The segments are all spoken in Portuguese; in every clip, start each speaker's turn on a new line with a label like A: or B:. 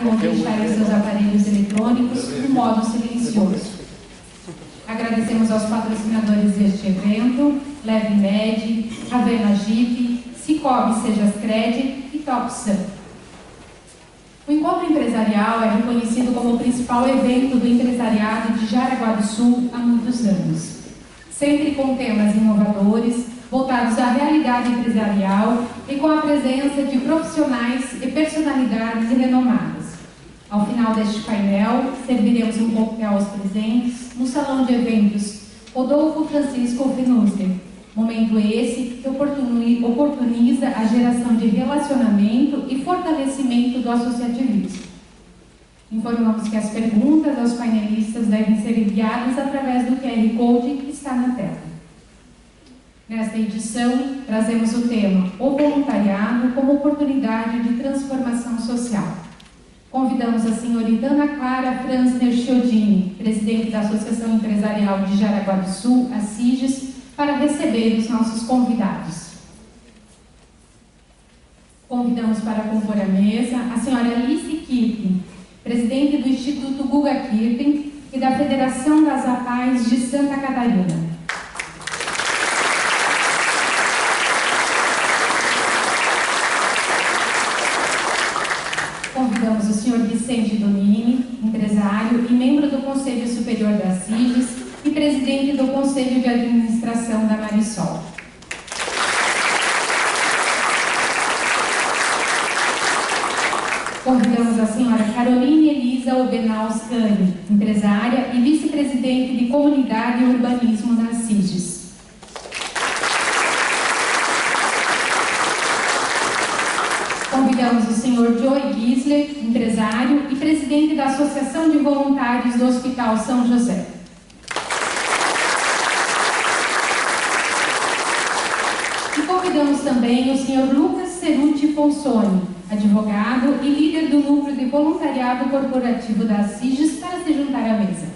A: ou deixarem seus aparelhos eletrônicos no modo silencioso. Agradecemos aos patrocinadores deste evento, LevMed, Ravena Jeep, Cicobi Sejascred e TopSun. O Encontro Empresarial é reconhecido como o principal evento do empresariado de Jaraguá do Sul há muitos anos, sempre com temas inovadores, voltados à realidade empresarial e com a presença de profissionais e personalidades renomadas. Ao final deste painel, serviremos um coquetel aos presentes no Salão de Eventos Rodolfo Francisco Fenuster. Momento esse que oportuniza a geração de relacionamento e fortalecimento do associativismo. Informamos que as perguntas aos painelistas devem ser enviadas através do QR Code que está na tela. Nesta edição, trazemos o tema O Voluntariado como Oportunidade de Transformação Social. Convidamos a senhorita Ana Clara Franzner Chiodini, presidente da Associação Empresarial de Jaraguá do Sul, a SIGES, para receber os nossos convidados. Convidamos para compor a mesa a senhora Alice Kirten, presidente do Instituto Guga Kirten e da Federação das APAES de Santa Catarina. Convidamos o senhor Vicente Donini, empresário e membro do Conselho Superior da SIGES e presidente do Conselho de Administração da Marisol. Convidamos a senhora Caroline Elisa Obenaus Cani, empresária e vice-presidente de Comunidade e Urbanismo da SIGES. Convidamos o senhor Joey Gisler, empresário e presidente da Associação de Voluntários do Hospital São José. E convidamos também o senhor Lucas Ceruti Fonsoni, advogado e líder do Núcleo de Voluntariado Corporativo da SIGES, para se juntar à mesa.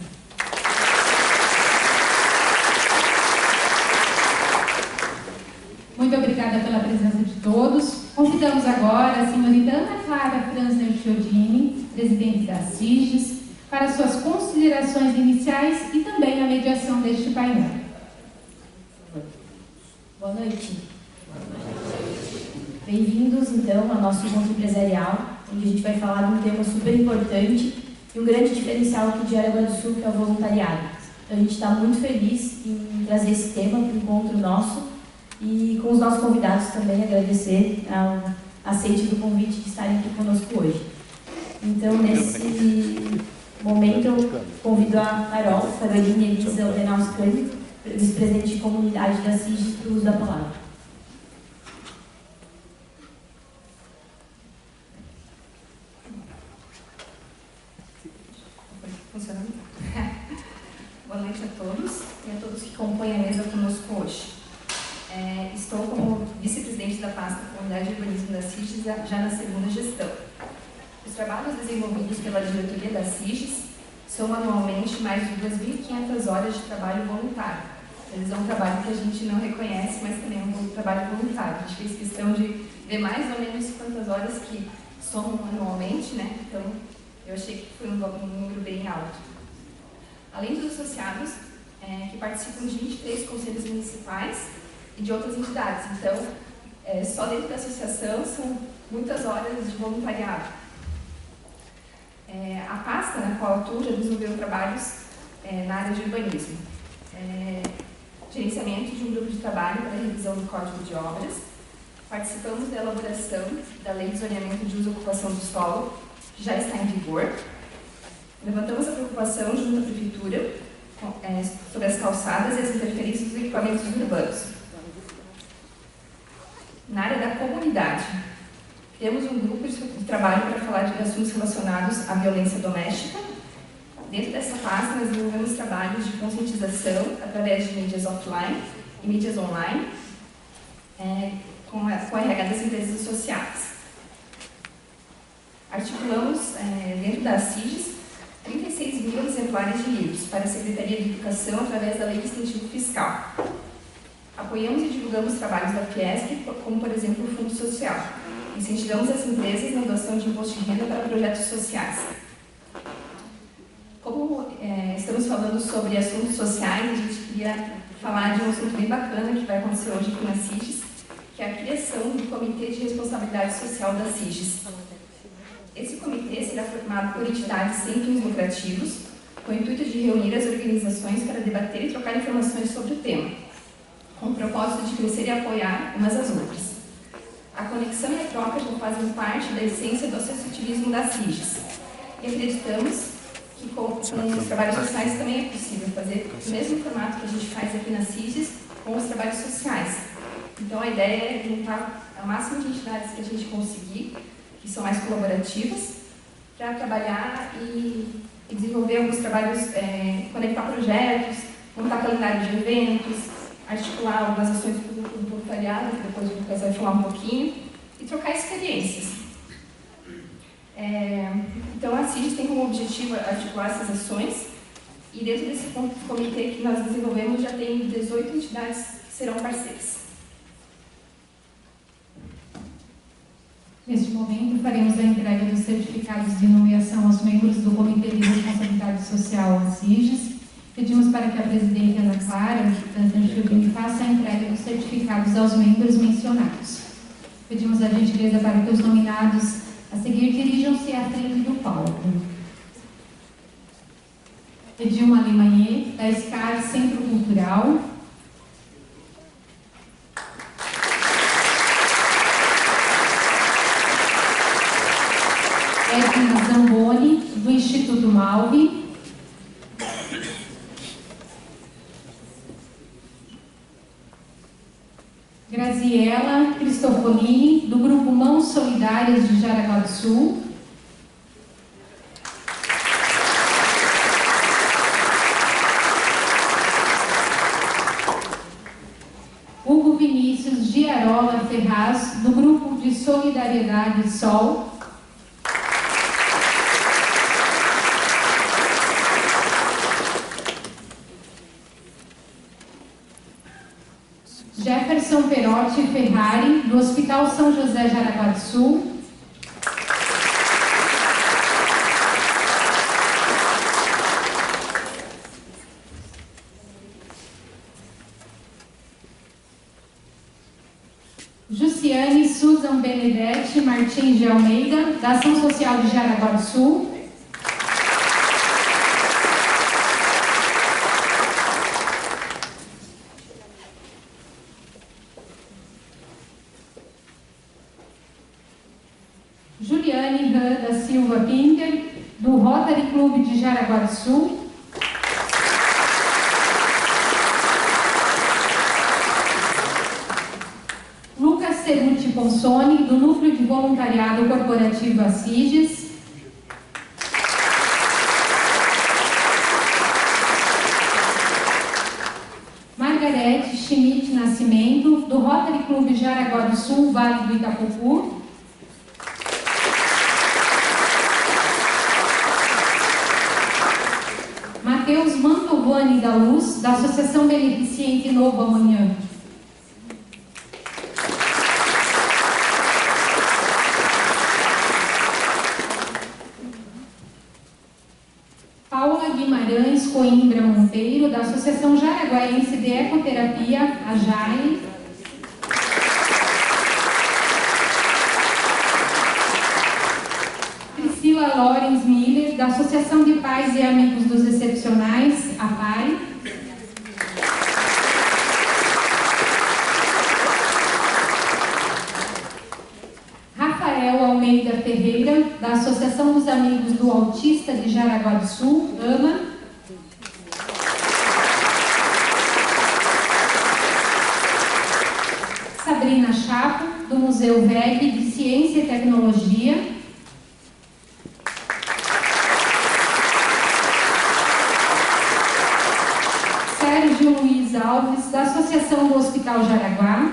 A: Muito obrigada pela presença de todos. Convidamos agora a senhorita Ana Clara Franzner Chiodini, presidente da SIGES, para suas considerações iniciais e também a mediação deste painel.
B: Boa noite. Bem-vindos, então, ao nosso encontro empresarial, onde a gente vai falar de um tema super importante e um grande diferencial aqui de Jaraguá do Sul, que é o voluntariado. Então, a gente está muito feliz em trazer esse tema para o encontro nosso e com os nossos convidados também agradecer ao aceite do convite de estarem aqui conosco hoje. Então, nesse momento, eu convido a Caroline Elisa Obenaus Cani, vice-presidente de comunidade da SIGES, para o uso da palavra.
C: Funcionando? Boa noite a todos e a todos que compõem a mesa conosco hoje. Estou como vice-presidente da pasta Comunidade e Urbanismo da SIGES já na segunda gestão. Os trabalhos desenvolvidos pela diretoria da SIGES são anualmente mais de 2.500 horas de trabalho voluntário. Eles é um trabalho que a gente não reconhece, mas também é um trabalho voluntário. A gente fez questão de ver mais ou menos quantas horas que somam anualmente, né? Então, eu achei que foi um número bem alto. Além dos associados, que participam de 23 conselhos municipais e de outras entidades. Então, só dentro da associação são muitas horas de voluntariado. A pasta na qual atuo já desenvolveu trabalhos na área de urbanismo. Gerenciamento de um grupo de trabalho para a revisão do Código de Obras. Participamos da elaboração da Lei de Zoneamento de Uso e Ocupação do Solo, que já está em vigor. Levantamos a preocupação junto à Prefeitura sobre as calçadas e as interferências dos equipamentos urbanos. Na área da comunidade, temos um grupo de trabalho para falar de assuntos relacionados à violência doméstica. Dentro dessa pasta, nós desenvolvemos trabalhos de conscientização através de mídias offline e mídias online, com a RH das empresas associadas. Articulamos, dentro da SIGES, 36 mil exemplares de livros para a Secretaria de Educação através da Lei de Incentivo Fiscal. Apoiamos e divulgamos trabalhos da Fiesc, como, por exemplo, o Fundo Social. Incentivamos as empresas na doação de imposto de renda para projetos sociais. Como estamos falando sobre assuntos sociais, a gente queria falar de um assunto bem bacana que vai acontecer hoje aqui na CIGES, que é a criação do Comitê de Responsabilidade Social da CIGES. Esse comitê será formado por entidades sem fins lucrativos, com o intuito de reunir as organizações para debater e trocar informações sobre o tema, com o propósito de crescer e apoiar umas às outras. A conexão e a troca já fazem parte da essência do associativismo da CIGES, e acreditamos que com os trabalhos sociais também é possível fazer o mesmo formato que a gente faz aqui na CIGES com os trabalhos sociais. Então, a ideia é juntar a máxima de entidades que a gente conseguir, que são mais colaborativas, para trabalhar e desenvolver alguns trabalhos, conectar projetos, montar calendário de eventos, articular algumas ações do voluntariado, que depois o Lucas vai falar um pouquinho, e trocar experiências. Então, a CIGES tem como objetivo articular essas ações, e dentro desse comitê que nós desenvolvemos já tem 18 entidades que serão parceiras.
A: Neste momento, faremos a entrega dos certificados de nomeação aos membros do Comitê de Responsabilidade Social, a CIGES. Pedimos para que a presidente Ana Clara Tantanchubini faça a entrega dos certificados aos membros mencionados. Pedimos a gentileza para que os nominados a seguir dirijam-se à frente do palco. Edilma Limanhê, da SCAR Centro Cultural. Edna Zamboni, do Instituto Malvi. Graziela Cristofolini, do Grupo Mãos Solidárias de Jaraguá do Sul. Hugo Vinícius Giarola Ferraz, do Grupo de Solidariedade Sol. Jefferson Perotti Ferrari, do Hospital São José Jaraguá do Sul. Jussiane Susan Benedetti Martins de Almeida, da Ação Social de Jaraguá do Sul. Juliane Rã da Silva Pinter, do Rotary Clube de Jaraguá do Sul. Lucas Ceruti Ponsoni, do Núcleo de Voluntariado Corporativo ACIGES. Margarete Schmidt Nascimento, do Rotary Clube Jaraguá do Sul, Vale do Itapucu. Matheus Mantovani da Luz, da Associação Beneficente Novo Amanhã. Paula Guimarães Coimbra Monteiro, da Associação Jaraguaense de Ecoterapia, a JAE. Priscila Lorenz Miller, da Associação de Pais e Amigos dos Excepcionais, a PAI. Rafael Almeida Ferreira, da Associação dos Amigos do Autista de Jaraguá do Sul, AMA. Sabrina Chapo, do Museu VEG de Ciência e Tecnologia. Sérgio Luiz Alves, da Associação do Hospital Jaraguá.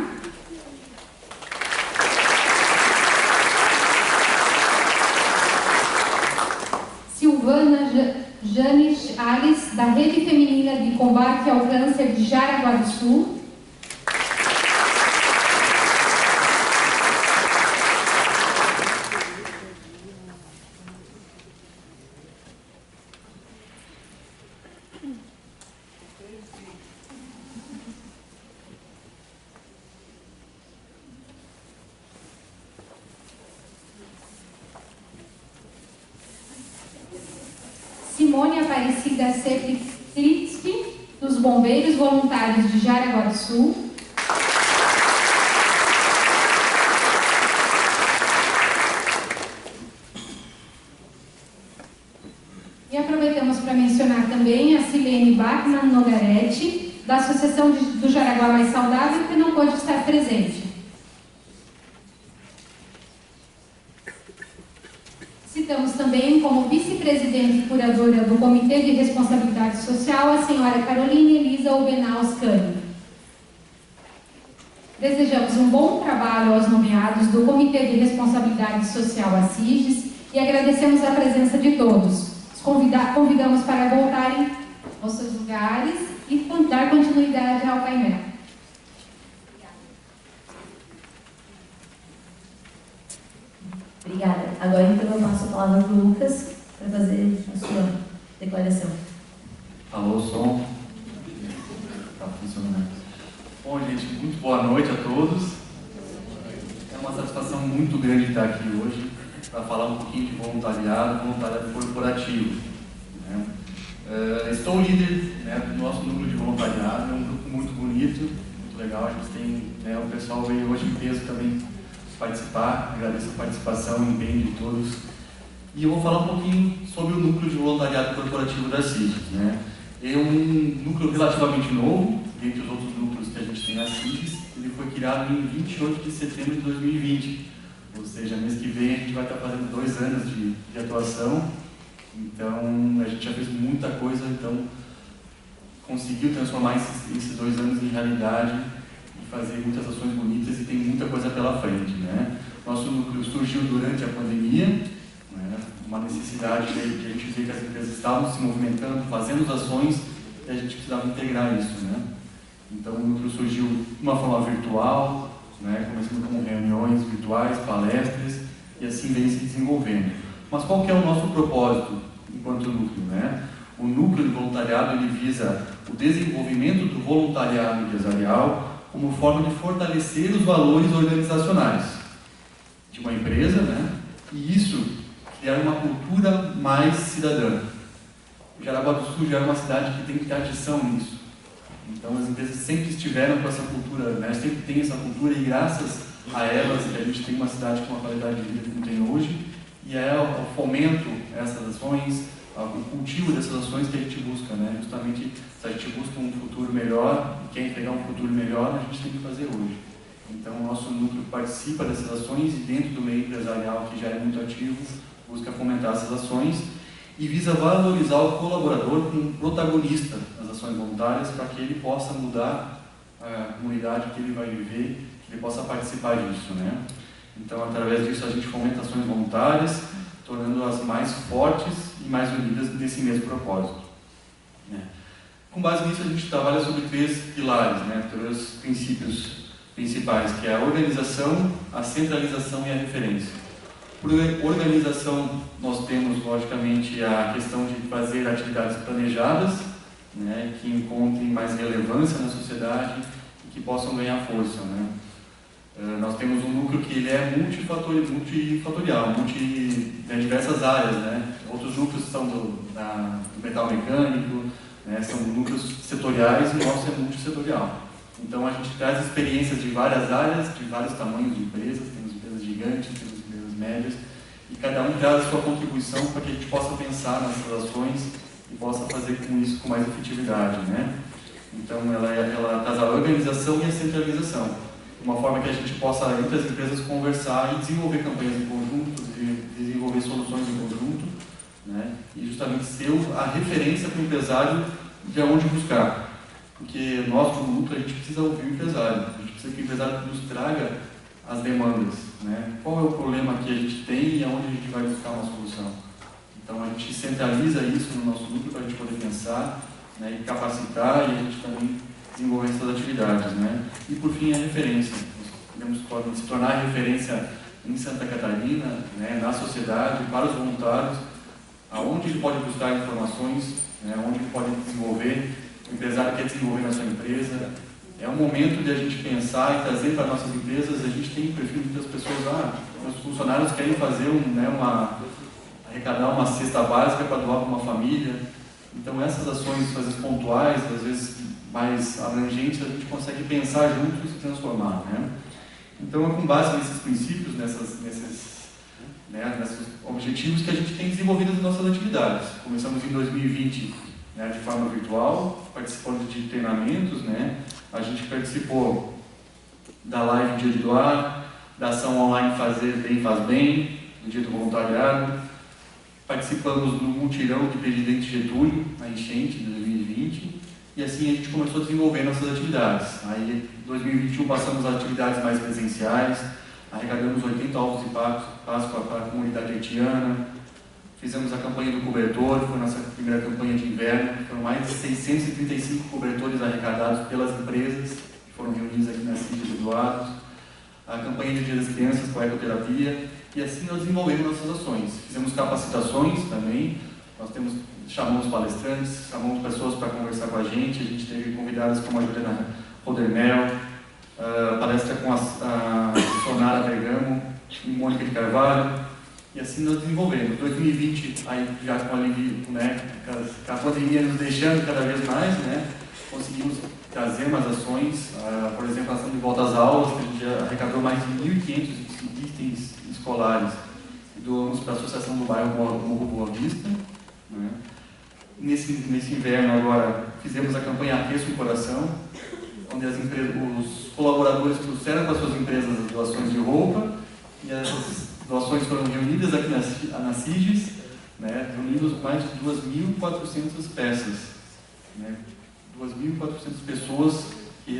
A: Silvana Janes Alice, da Rede Feminina de Combate ao Câncer de Jaraguá do Sul. Simone Aparecida Sepritsky, dos Bombeiros Voluntários de Jaraguá do Sul. E aproveitamos para mencionar também a Silene Bachmann Nogaretti, da Associação do Jaraguá Mais Saudável, que não pôde estar presente. Citamos também como vice-presidente e curadora do Comitê de Responsabilidade Social a senhora Caroline Elisa Obenaus Cani. Desejamos um bom trabalho aos nomeados do Comitê de Responsabilidade Social ACIGES e agradecemos a presença de todos. Os convidamos para voltarem aos seus lugares e dar continuidade ao painel.
B: Obrigada. Agora, então, eu passo a palavra para o Lucas para fazer a sua declaração.
D: Alô, som. Está funcionando. Bom, gente, muito boa noite a todos. É uma satisfação muito grande estar aqui hoje para falar um pouquinho de voluntariado corporativo. Né? Estou líder, né, do nosso núcleo de voluntariado, é um grupo muito bonito, muito legal. A gente tem, né, o pessoal veio hoje em peso também participar, agradeço a participação em bem de todos. E eu vou falar um pouquinho sobre o núcleo de voluntariado corporativo da CIGES. Né? É um núcleo relativamente novo, dentre os outros núcleos que a gente tem na CIGES. Ele foi criado em 28 de setembro de 2020, ou seja, mês que vem a gente vai estar fazendo 2 anos de atuação. Então, a gente já fez muita coisa, então conseguiu transformar esses 2 anos em realidade e fazer muitas ações bonitas, e tem muita coisa pela frente. Né? Nosso núcleo surgiu durante a pandemia, né? Uma necessidade de a gente ver que as empresas estavam se movimentando, fazendo as ações, e a gente precisava integrar isso. Né? Então, o núcleo surgiu de uma forma virtual, né? Começando com reuniões virtuais, palestras, e assim vem se desenvolvendo. Mas qual que é o nosso propósito enquanto núcleo? Né? O núcleo de voluntariado ele visa o desenvolvimento do voluntariado empresarial como forma de fortalecer os valores organizacionais de uma empresa, né? E isso criar uma cultura mais cidadã. O Jaraguá do Sul já é uma cidade que tem tradição nisso. Então as empresas sempre estiveram com essa cultura, né? Sempre tem essa cultura, e graças a elas a gente tem uma cidade com uma qualidade de vida que não tem hoje, e é o fomento a essas ações, o cultivo dessas ações que a gente busca, né? Justamente, se a gente busca um futuro melhor e quer entregar um futuro melhor, a gente tem que fazer hoje. Então, o nosso núcleo participa dessas ações e dentro do meio empresarial, que já é muito ativo, busca fomentar essas ações e visa valorizar o colaborador como protagonista das ações voluntárias, para que ele possa mudar a comunidade que ele vai viver, que ele possa participar disso, né? Então, através disso, a gente fomenta ações voluntárias, tornando-as mais fortes e mais unidas nesse mesmo propósito. Né? Com base nisso, a gente trabalha sobre 3 pilares, né? 3 princípios principais, que é a organização, a centralização e a referência. Por organização, nós temos, logicamente, a questão de fazer atividades planejadas, né? Que encontrem mais relevância na sociedade e que possam ganhar força. Né? Nós temos um núcleo que ele é multifatorial, tem diversas áreas, né? Outros núcleos são do metal mecânico, né? São núcleos setoriais, e o nosso é multissetorial. Então a gente traz experiências de várias áreas, de vários tamanhos de empresas, temos empresas gigantes, temos empresas médias, e cada um traz a sua contribuição para que a gente possa pensar nessas ações e possa fazer com isso com mais efetividade. Né? Então ela traz a organização e a centralização. Uma forma que a gente possa, entre as empresas, conversar e desenvolver campanhas em conjunto, desenvolver soluções em conjunto, né? E justamente ser a referência para o empresário de onde buscar. Porque nós, como núcleo, a gente precisa ouvir o empresário, a gente precisa que o empresário nos traga as demandas, né? Qual é o problema que a gente tem e aonde a gente vai buscar uma solução. Então a gente centraliza isso no nosso núcleo para a gente poder pensar, né, e capacitar, e a gente também desenvolver essas atividades, né? E por fim a referência. Nós podemos se tornar referência em Santa Catarina, né, na sociedade, para os voluntários, aonde ele pode buscar informações, né, onde ele pode desenvolver, o empresário quer desenvolver na sua empresa. É um momento de a gente pensar e trazer para nossas empresas. A gente tem perfil de muitas pessoas lá, os funcionários querem fazer arrecadar uma cesta básica para doar para uma família. Então essas ações, às vezes pontuais, às vezes mais abrangentes, a gente consegue pensar juntos e se transformar, né? Então é com base nesses princípios, nesses objetivos que a gente tem desenvolvido as nossas atividades. Começamos em 2020, né, de forma virtual, participando de treinamentos, né? A gente participou da live Dia de Doar, da ação online Fazer Bem Faz Bem, do Dia do Voluntariado. Participamos do mutirão de Presidente Getúlio, na enchente de 2020, e assim a gente começou a desenvolver nossas atividades. Aí, em 2021, passamos a atividades mais presenciais, arrecadamos 80 ovos de Páscoa para a comunidade haitiana, fizemos a campanha do cobertor, que foi a nossa primeira campanha de inverno, foram mais de 635 cobertores arrecadados pelas empresas, que foram reunidas aqui na CID de Eduardo, a campanha de Dia das Crianças com a ecoterapia, e assim nós desenvolvemos nossas ações. Fizemos capacitações também, chamamos palestrantes, chamamos pessoas para conversar com a gente teve convidadas como a Juliana Rodermel, palestra com a Sonara Bergamo e Mônica de Carvalho, e assim nós desenvolvemos. 2020, aí já com alívio, né, com a pandemia nos deixando cada vez mais, né, conseguimos trazer umas ações, por exemplo, a ação de volta às aulas, que a gente já arrecadou mais de 1.500 itens escolares e doamos para a Associação do Bairro Morro Boa Vista, né. Nesse inverno agora fizemos a campanha Aqueça o Coração, onde os colaboradores trouxeram para suas empresas as doações de roupa, e essas doações foram reunidas aqui na CIGES, né, reunindo mais de 2.400 peças, né, 2.400 pessoas que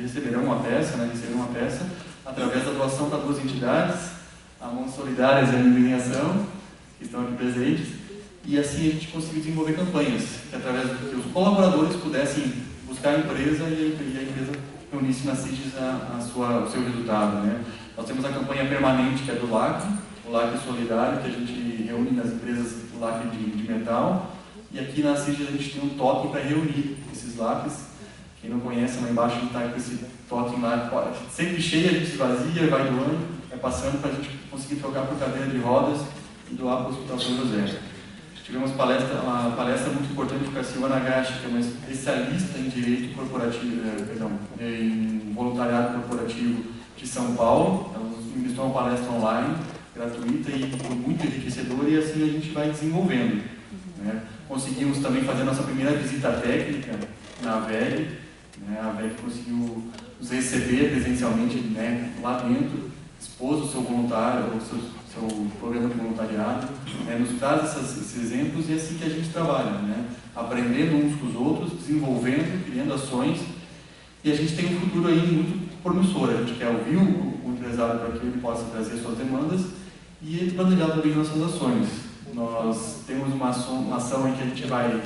D: receberão uma peça, né, receberão uma peça através da doação para duas entidades, a Mãos Solidárias e a Minha que estão aqui presentes, e assim a gente conseguiu desenvolver campanhas, que através do que os colaboradores pudessem buscar a empresa e a empresa reunisse na CIGES o seu resultado, né. Nós temos a campanha permanente, que é do LAC, o LAC Solidário, que a gente reúne nas empresas o LAC de metal, e aqui na CIGES a gente tem um totem para reunir esses LACs. Quem não conhece, lá embaixo a gente está com esse totem lá, sempre cheio, a gente esvazia, vai doando, vai passando para a gente conseguir trocar por cadeira de rodas e doar para o Hospital São José. Tivemos uma palestra muito importante com a Silvana Gachi, que é uma especialista em direito corporativo, em voluntariado corporativo de São Paulo. Ela nos ministrou uma palestra online, gratuita e foi muito enriquecedora, e assim a gente vai desenvolvendo, né. Conseguimos também fazer a nossa primeira visita técnica na AVEG, né. A AVEG conseguiu nos receber presencialmente, né, lá dentro, expôs o seu voluntário, o seu programa de voluntariado, né, nos traz esses exemplos, e é assim que a gente trabalha, né, aprendendo uns com os outros, desenvolvendo, criando ações, e a gente tem um futuro aí muito promissor. A gente quer ouvir o empresário para que ele possa trazer suas demandas e planejar também nossas ações. Nós temos uma ação em que a gente vai,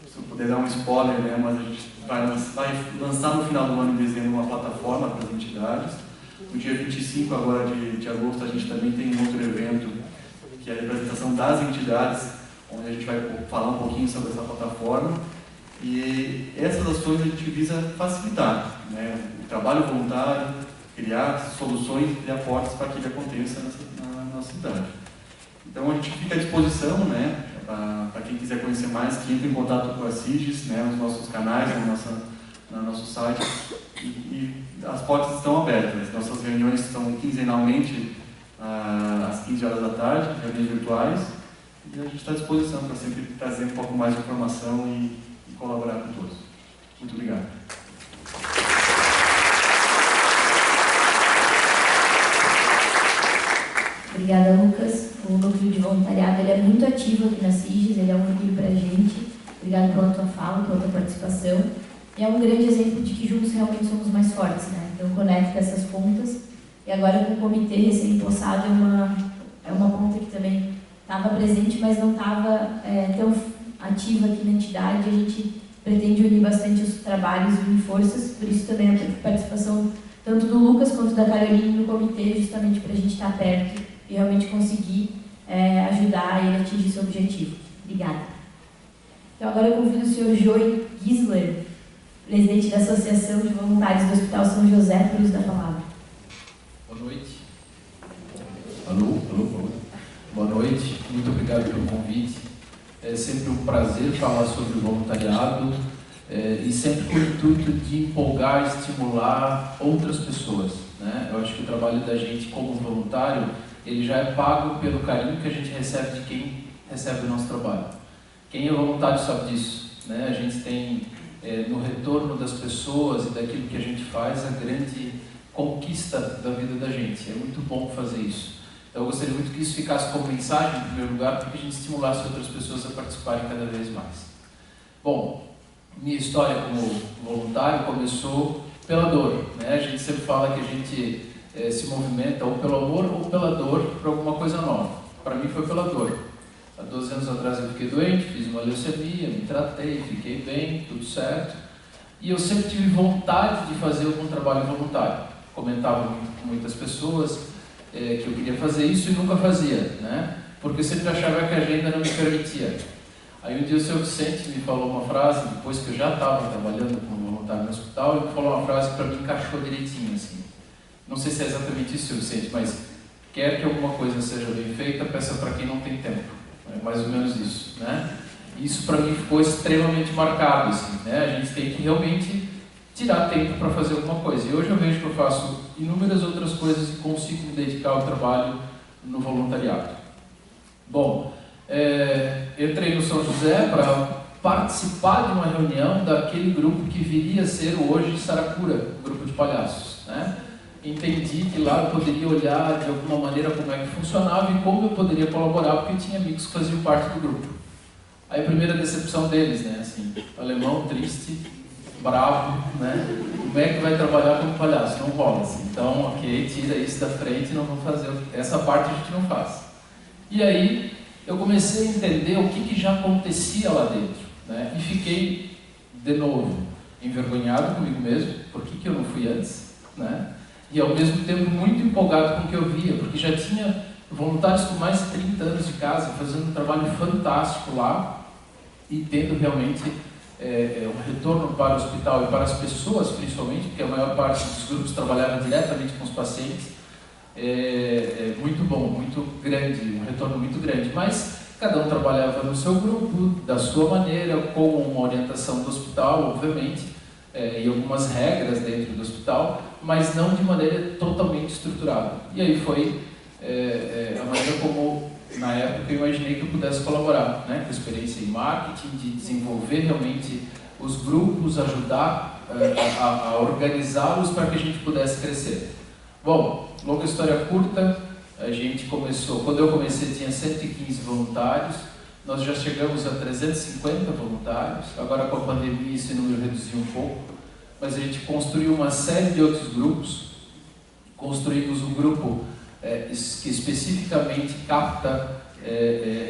D: se eu puder dar um spoiler, né, mas a gente vai lançar no final do ano, em dezembro, uma plataforma para as entidades. No dia 25 agora de agosto, a gente também tem um outro evento, que é a representação das entidades, onde a gente vai falar um pouquinho sobre essa plataforma. E essas ações a gente visa facilitar, né, o trabalho voluntário, criar soluções, criar portas para que ele aconteça na nossa cidade. Então a gente fica à disposição, né, para quem quiser conhecer mais, que entre em contato com a CIGES, né, nos nossos canais, no nosso site, e as portas estão abertas. Nossas reuniões são quinzenalmente às 15 horas da tarde, reuniões virtuais, e a gente está à disposição para sempre trazer um pouco mais de informação e colaborar com todos. Muito obrigado.
B: Obrigada, Lucas. O núcleo de voluntariado ele é muito ativo aqui na CIGES, ele é um orgulho para a gente. Obrigada pela tua fala, pela tua participação. E é um grande exemplo de que juntos realmente somos mais fortes, né? Então conecta essas pontas. E agora com o comitê recém-impossado é uma ponta que também estava presente, mas não estava tão ativa aqui na entidade. A gente pretende unir bastante os trabalhos e unir forças, por isso também a participação tanto do Lucas quanto da Caroline no comitê, justamente para a gente estar perto e realmente conseguir ajudar ele a atingir seu objetivo. Obrigada. Então agora eu convido o senhor Joey Gisler, presidente da Associação de Voluntários do Hospital São José, para o uso da palavra.
E: Boa noite. Alô? Boa noite. Muito obrigado pelo convite. É sempre um prazer falar sobre voluntariado e sempre com o intuito de empolgar, estimular outras pessoas, né? Eu acho que o trabalho da gente como voluntário, ele já é pago pelo carinho que a gente recebe de quem recebe o nosso trabalho. Quem é voluntário sabe disso, né? A gente tem no retorno das pessoas e daquilo que a gente faz a grande conquista da vida da gente. É muito bom fazer isso. Então, eu gostaria muito que isso ficasse como mensagem, em primeiro lugar, para que a gente estimulasse outras pessoas a participarem cada vez mais. Bom, minha história como voluntário começou pela dor, né? A gente sempre fala que a gente se movimenta ou pelo amor ou pela dor para alguma coisa nova. Para mim foi pela dor. Há 12 anos atrás eu fiquei doente, fiz uma leucemia, me tratei, fiquei bem, tudo certo. E eu sempre tive vontade de fazer algum trabalho voluntário. Comentava com muitas pessoas que eu queria fazer isso e nunca fazia, né? Porque eu sempre achava que a agenda não me permitia. Aí um dia o Sr. Vicente me falou uma frase, depois que eu já estava trabalhando como voluntário no hospital, ele me falou uma frase que para mim encaixou direitinho, assim. Não sei se é exatamente isso, Sr. Vicente, mas quer que alguma coisa seja bem feita, peça para quem não tem tempo. É mais ou menos isso, né? Isso para mim ficou extremamente marcado, assim, né? A gente tem que realmente tirar tempo para fazer alguma coisa. E hoje eu vejo que eu faço inúmeras outras coisas e consigo me dedicar ao trabalho no voluntariado. Bom, entrei no São José para participar de uma reunião daquele grupo que viria a ser o hoje Saracura, o grupo de palhaços, né? Entendi que lá eu poderia olhar de alguma maneira como é que funcionava e como eu poderia colaborar, porque eu tinha amigos que faziam parte do grupo. Aí a primeira decepção deles, né, assim, alemão, triste, bravo, né, como é que vai trabalhar como palhaço? Não rola, assim. Então, ok, tira isso da frente, não vamos fazer, essa parte a gente não faz. E aí eu comecei a entender o que já acontecia lá dentro, né, e fiquei, de novo, envergonhado comigo mesmo, por que eu não fui antes, né? E ao mesmo tempo muito empolgado com o que eu via, porque já tinha voluntários com mais de 30 anos de casa, fazendo um trabalho fantástico lá e tendo realmente um retorno para o hospital e para as pessoas, principalmente, porque a maior parte dos grupos trabalhava diretamente com os pacientes. Muito bom, muito grande, um retorno muito grande, mas cada um trabalhava no seu grupo, da sua maneira, com uma orientação do hospital, obviamente, e algumas regras dentro do hospital, mas não de maneira totalmente estruturada. E aí foi a maneira como, na época, eu imaginei que eu pudesse colaborar, né, com experiência em marketing, de desenvolver realmente os grupos, ajudar a organizá-los para que a gente pudesse crescer. Bom, longa história curta, a gente começou, quando eu comecei tinha 115 voluntários, nós já chegamos a 350 voluntários, agora com a pandemia esse número reduziu um pouco, mas a gente construiu uma série de outros grupos. Construímos um grupo que especificamente capta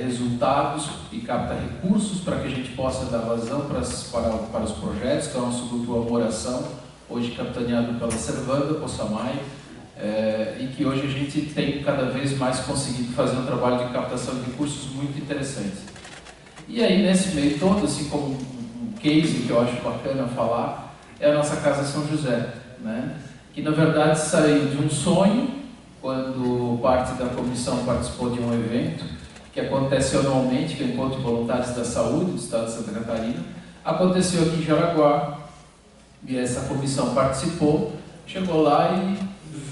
E: resultados e capta recursos para que a gente possa dar vazão para os projetos, que é o nosso grupo Amoração, hoje capitaneado pela Servanda Possamay, e que hoje a gente tem cada vez mais conseguido fazer um trabalho de captação de recursos muito interessante. E aí, nesse meio todo, assim como um case que eu acho bacana falar, é a nossa Casa São José, né? Que na verdade saiu de um sonho, quando parte da comissão participou de um evento que acontece anualmente, que é o Encontro de Voluntários da Saúde do Estado de Santa Catarina. Aconteceu aqui em Jaraguá, e essa comissão participou, chegou lá e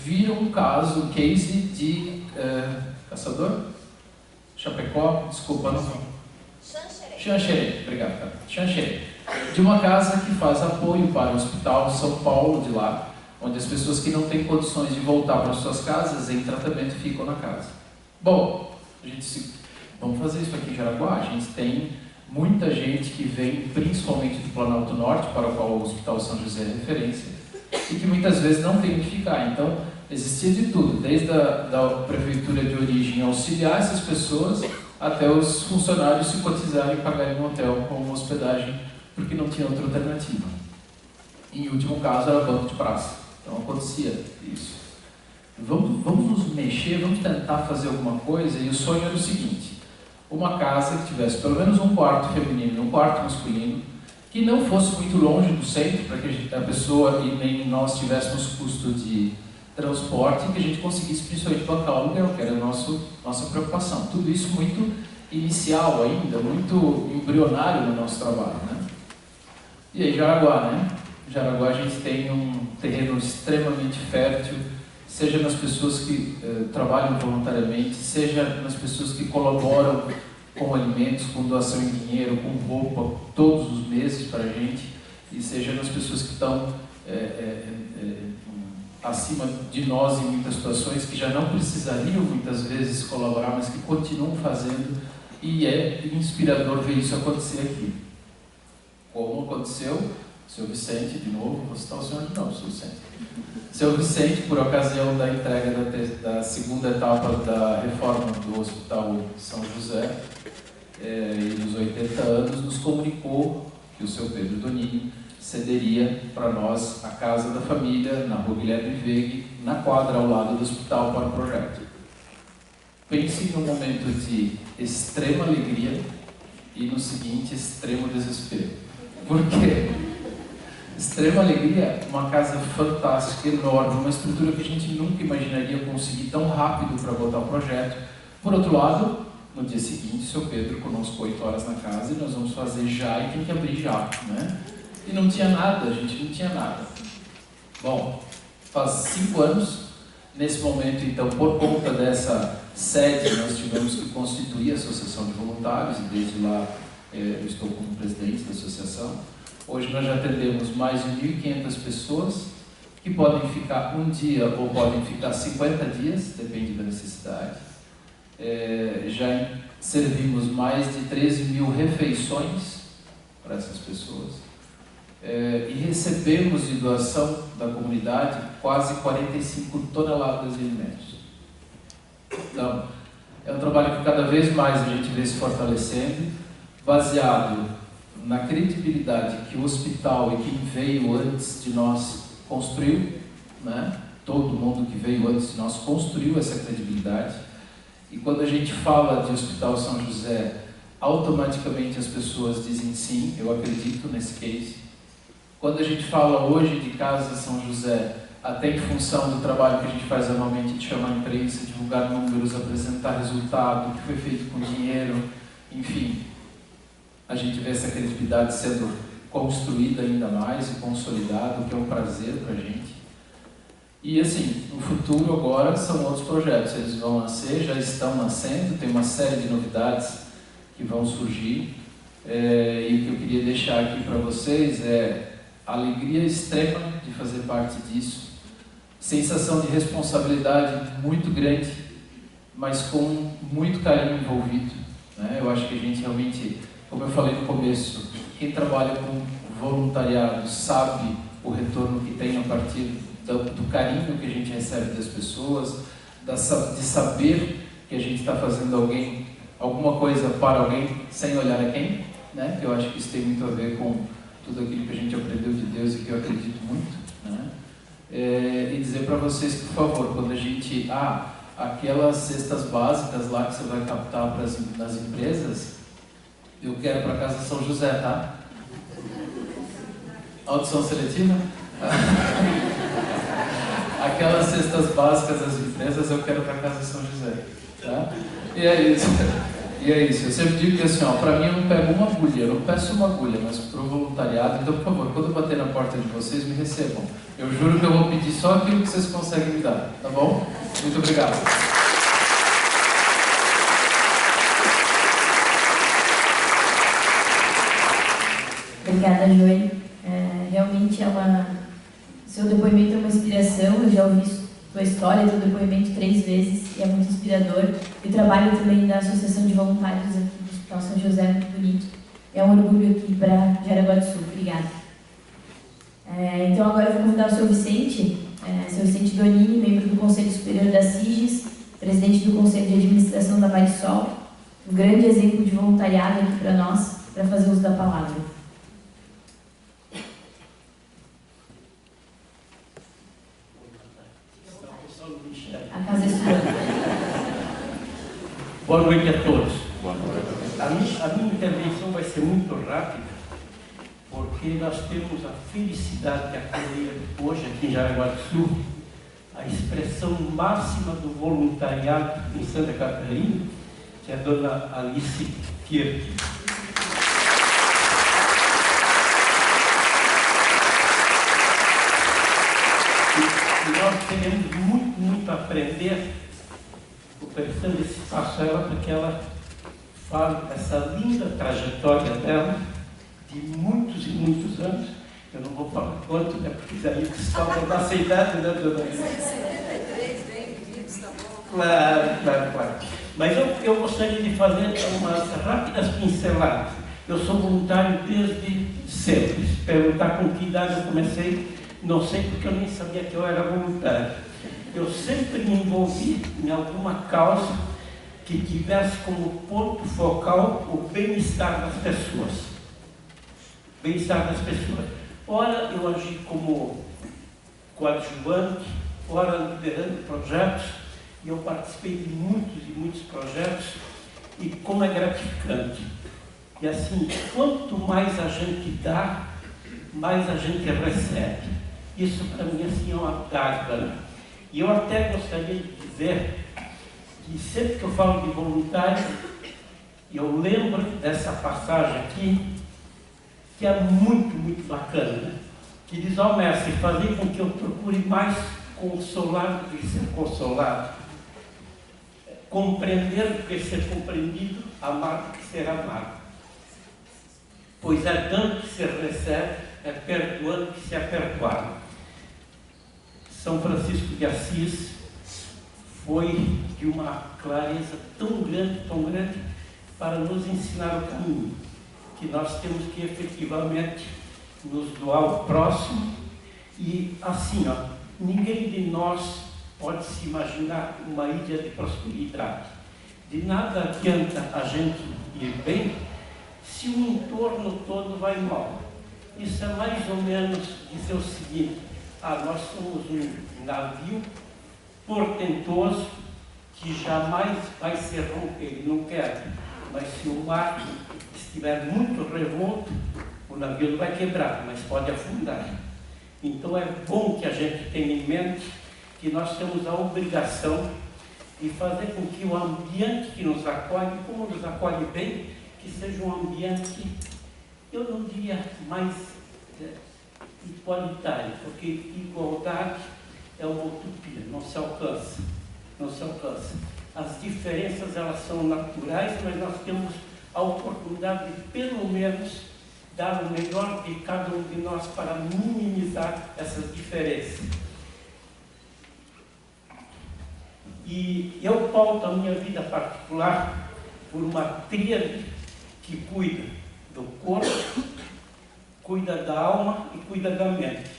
E: viram um caso, um case de caçador? Chapecó? Desculpa, não. Xanxerê, obrigado, cara. Xanxerê. De uma casa que faz apoio para o Hospital São Paulo de lá, onde as pessoas que não têm condições de voltar para suas casas em tratamento ficam na casa. Bom, vamos fazer isso aqui em Jaraguá. A gente tem muita gente que vem principalmente do Planalto Norte, para o qual o Hospital São José é referência, e que muitas vezes não tem onde ficar. Então, existia de tudo, desde a prefeitura de origem auxiliar essas pessoas, até os funcionários se cotizarem e pagarem um hotel como hospedagem, porque não tinha outra alternativa. Em último caso, era banco de praça. Então, acontecia isso. Vamos nos mexer, vamos tentar fazer alguma coisa, e o sonho era o seguinte: uma casa que tivesse pelo menos um quarto feminino e um quarto masculino, que não fosse muito longe do centro, para que a pessoa e nem nós tivéssemos custo de transporte, e que a gente conseguisse principalmente bancar o aluguel, que era a nossa preocupação. Tudo isso muito inicial ainda, muito embrionário no nosso trabalho, né? E aí, Jaraguá, né? Jaraguá a gente tem um terreno extremamente fértil, seja nas pessoas que trabalham voluntariamente, seja nas pessoas que colaboram com alimentos, com doação em dinheiro, com roupa, todos os meses para a gente, e seja nas pessoas que estão acima de nós em muitas situações, que já não precisariam muitas vezes colaborar, mas que continuam fazendo, e é inspirador ver isso acontecer aqui. Como aconteceu, seu Vicente, de novo, vou citar o senhor de novo, seu Vicente. Seu Vicente, por ocasião da entrega da segunda etapa da reforma do Hospital São José, e dos 80 anos, nos comunicou que o seu Pedro Donini cederia para nós a casa da família na Rua Guilherme Veig, na quadra ao lado do hospital, para o projeto. Pense num momento de extrema alegria e no seguinte, extremo desespero. Por quê? Extrema alegria, uma casa fantástica, enorme, uma estrutura que a gente nunca imaginaria conseguir tão rápido para botar o projeto. Por outro lado, no dia seguinte, o seu Pedro conosco 8 horas na casa e nós vamos fazer já e tem que abrir já, né? E não tinha nada, a gente não tinha nada. Bom, faz 5 anos, nesse momento, então, por conta dessa sede, nós tivemos que constituir a Associação de Voluntários, e desde lá eu estou como presidente da associação. Hoje nós já atendemos mais de 1.500 pessoas, que podem ficar um dia ou podem ficar 50 dias, depende da necessidade. Já servimos mais de 13.000 refeições para essas pessoas. E recebemos de doação da comunidade quase 45 toneladas de alimentos. Então, é um trabalho que cada vez mais a gente vê se fortalecendo, baseado na credibilidade que o hospital e quem veio antes de nós construiu, né? Todo mundo que veio antes de nós construiu essa credibilidade. E quando a gente fala de Hospital São José, automaticamente as pessoas dizem sim, eu acredito nesse case. Quando a gente fala hoje de Casa São José, até em função do trabalho que a gente faz anualmente de chamar a imprensa, divulgar números, apresentar resultado, o que foi feito com dinheiro, enfim, a gente vê essa credibilidade sendo construída ainda mais e consolidada, o que é um prazer para a gente. E assim, no futuro agora são outros projetos, eles vão nascer, já estão nascendo, tem uma série de novidades que vão surgir, e o que eu queria deixar aqui para vocês é a alegria extrema de fazer parte disso, sensação de responsabilidade muito grande, mas com muito carinho envolvido, né? Eu acho que a gente realmente, como eu falei no começo, quem trabalha com voluntariado sabe o retorno que tem a partir do carinho que a gente recebe das pessoas, de saber que a gente está fazendo alguma coisa para alguém sem olhar a quem, né? Eu acho que isso tem muito a ver com tudo aquilo que a gente aprendeu de Deus e que eu acredito muito, né? E dizer para vocês que, por favor, quando a gente... aquelas cestas básicas lá que você vai captar nas empresas, eu quero para Casa São José, tá? Audição seletiva? Aquelas cestas básicas das empresas eu quero para Casa São José, tá? E é isso. Eu sempre digo que assim, para mim eu não pego uma agulha, eu não peço uma agulha, mas para o voluntariado, então por favor, quando eu bater na porta de vocês, me recebam. Eu juro que eu vou pedir só aquilo que vocês conseguem me dar, tá bom? Muito obrigado.
B: Obrigada, Joel. Realmente seu depoimento é uma inspiração, eu já ouvi sua história, seu depoimento 3 vezes e é muito inspirador. E o trabalho também da Associação de Voluntários aqui do Hospital São José é muito bonito. É um orgulho aqui para Jaraguá do Sul. Obrigada. Então agora eu vou convidar o seu Vicente Donini, membro do Conselho Superior da SIGES, presidente do Conselho de Administração da Marisol, um grande exemplo de voluntariado aqui para nós, para fazer uso da palavra. A casa é sua.
F: Boa noite a todos.
D: Boa noite.
F: A minha intervenção vai ser muito rápida, porque nós temos a felicidade de acolher hoje aqui em Jaraguá do Sul a expressão máxima do voluntariado em Santa Catarina, que é a dona Alice Kirk. E nós queremos muito aprender, oferecendo esse espaço a ela, para que ela fale essa linda trajetória dela, de muitos e muitos anos. Eu não vou falar quanto, né? Porque aí que está da nossa idade, né, dona Alice?
G: 73, bem vividos, tá bom?
F: Claro. Mas eu gostaria de fazer umas rápidas pinceladas. Eu sou voluntário desde sempre. Se perguntar com que idade eu comecei, não sei, porque eu nem sabia que eu era voluntário. Eu sempre me envolvi em alguma causa que tivesse como ponto focal o bem-estar das pessoas. Bem-estar das pessoas. Ora, eu agi como coadjuvante, ora liderando projetos, e eu participei de muitos e muitos projetos, e como é gratificante. E assim, quanto mais a gente dá, mais a gente recebe. Isso para mim assim, é uma dádiva. E eu até gostaria de dizer que sempre que eu falo de voluntário, eu lembro dessa passagem aqui, que é muito bacana, né? Que diz: ó mestre, fazer com que eu procure mais consolar do que ser consolado, compreender do que ser compreendido, amar do que ser amado. Pois é dando que se recebe, é perdoando que se é perdoado. São Francisco de Assis foi de uma clareza tão grande, para nos ensinar o caminho, que nós temos que efetivamente nos doar ao próximo. E assim, ó, ninguém de nós pode se imaginar uma ilha de prosperidade. De nada adianta a gente ir bem se o entorno todo vai mal. Isso é mais ou menos dizer o seguinte: nós somos um navio portentoso que jamais vai se romper, ele não quer. Mas se o mar estiver muito revolto, o navio não vai quebrar, mas pode afundar. Então é bom que a gente tenha em mente que nós temos a obrigação de fazer com que o ambiente que nos acolhe, como nos acolhe bem, que seja um ambiente, eu não diria mais igualitário, porque igualdade é uma utopia, não se alcança. As diferenças, elas são naturais, mas nós temos a oportunidade de, pelo menos, dar o melhor de cada um de nós para minimizar essas diferenças. E eu pauto a minha vida particular por uma tríade que cuida do corpo, cuida da alma e cuida da mente.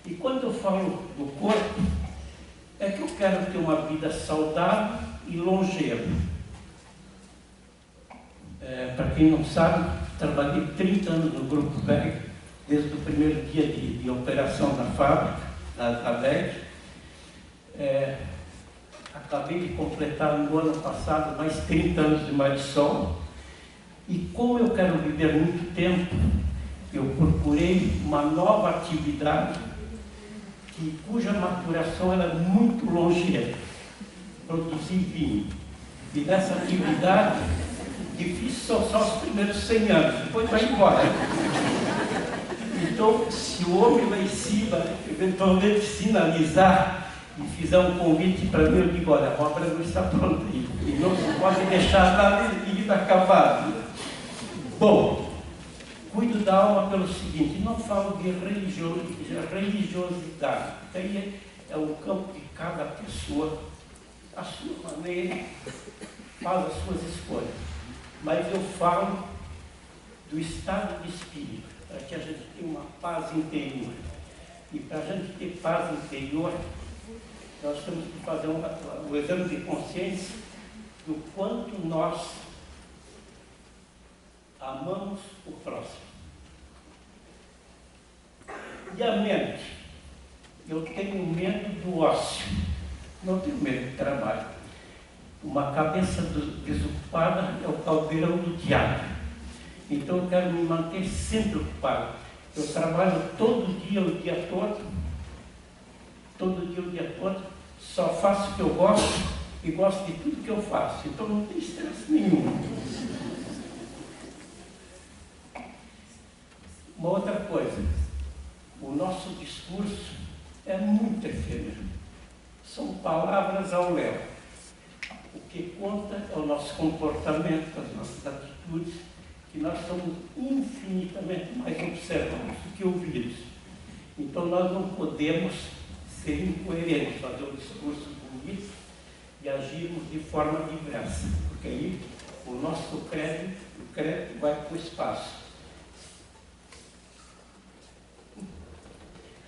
F: E quando eu falo do corpo, é que eu quero ter uma vida saudável e longeva. Para quem não sabe, trabalhei 30 anos no Grupo VEG, desde o primeiro dia de operação na fábrica, da VEG. Acabei de completar no ano passado mais 30 anos de Marisol. E como eu quero viver muito tempo, eu procurei uma nova atividade cuja maturação era muito longeva, produzir vinho. E nessa atividade, difícil são só os primeiros 100 anos, depois vai embora. Então, se o homem lá em cima, eventualmente sinalizar e fizer um convite para mim, eu digo: olha, a obra não está pronta e não se pode deixar nada inacabado. Bom, cuido da alma pelo seguinte: não falo de religiosidade, porque aí é o campo de cada pessoa, a sua maneira, faz as suas escolhas. Mas eu falo do estado de espírito, para que a gente tenha uma paz interior. E para a gente ter paz interior, nós temos que fazer um exame de consciência do quanto nós amamos o próximo. E a mente? Eu tenho medo do ócio, não tenho medo do trabalho. Uma cabeça desocupada é o caldeirão do diabo. Então eu quero me manter sempre ocupado. Eu trabalho todo dia, o dia todo, só faço o que eu gosto e gosto de tudo que eu faço, então não tem estresse nenhum. Uma outra coisa, o nosso discurso é muito efêmero. São palavras ao léu. O que conta é o nosso comportamento, as nossas atitudes, que nós somos infinitamente mais observados do que ouvidos. Então nós não podemos ser incoerentes, fazer um discurso bonito e agirmos de forma diversa, porque aí o nosso crédito vai para o espaço.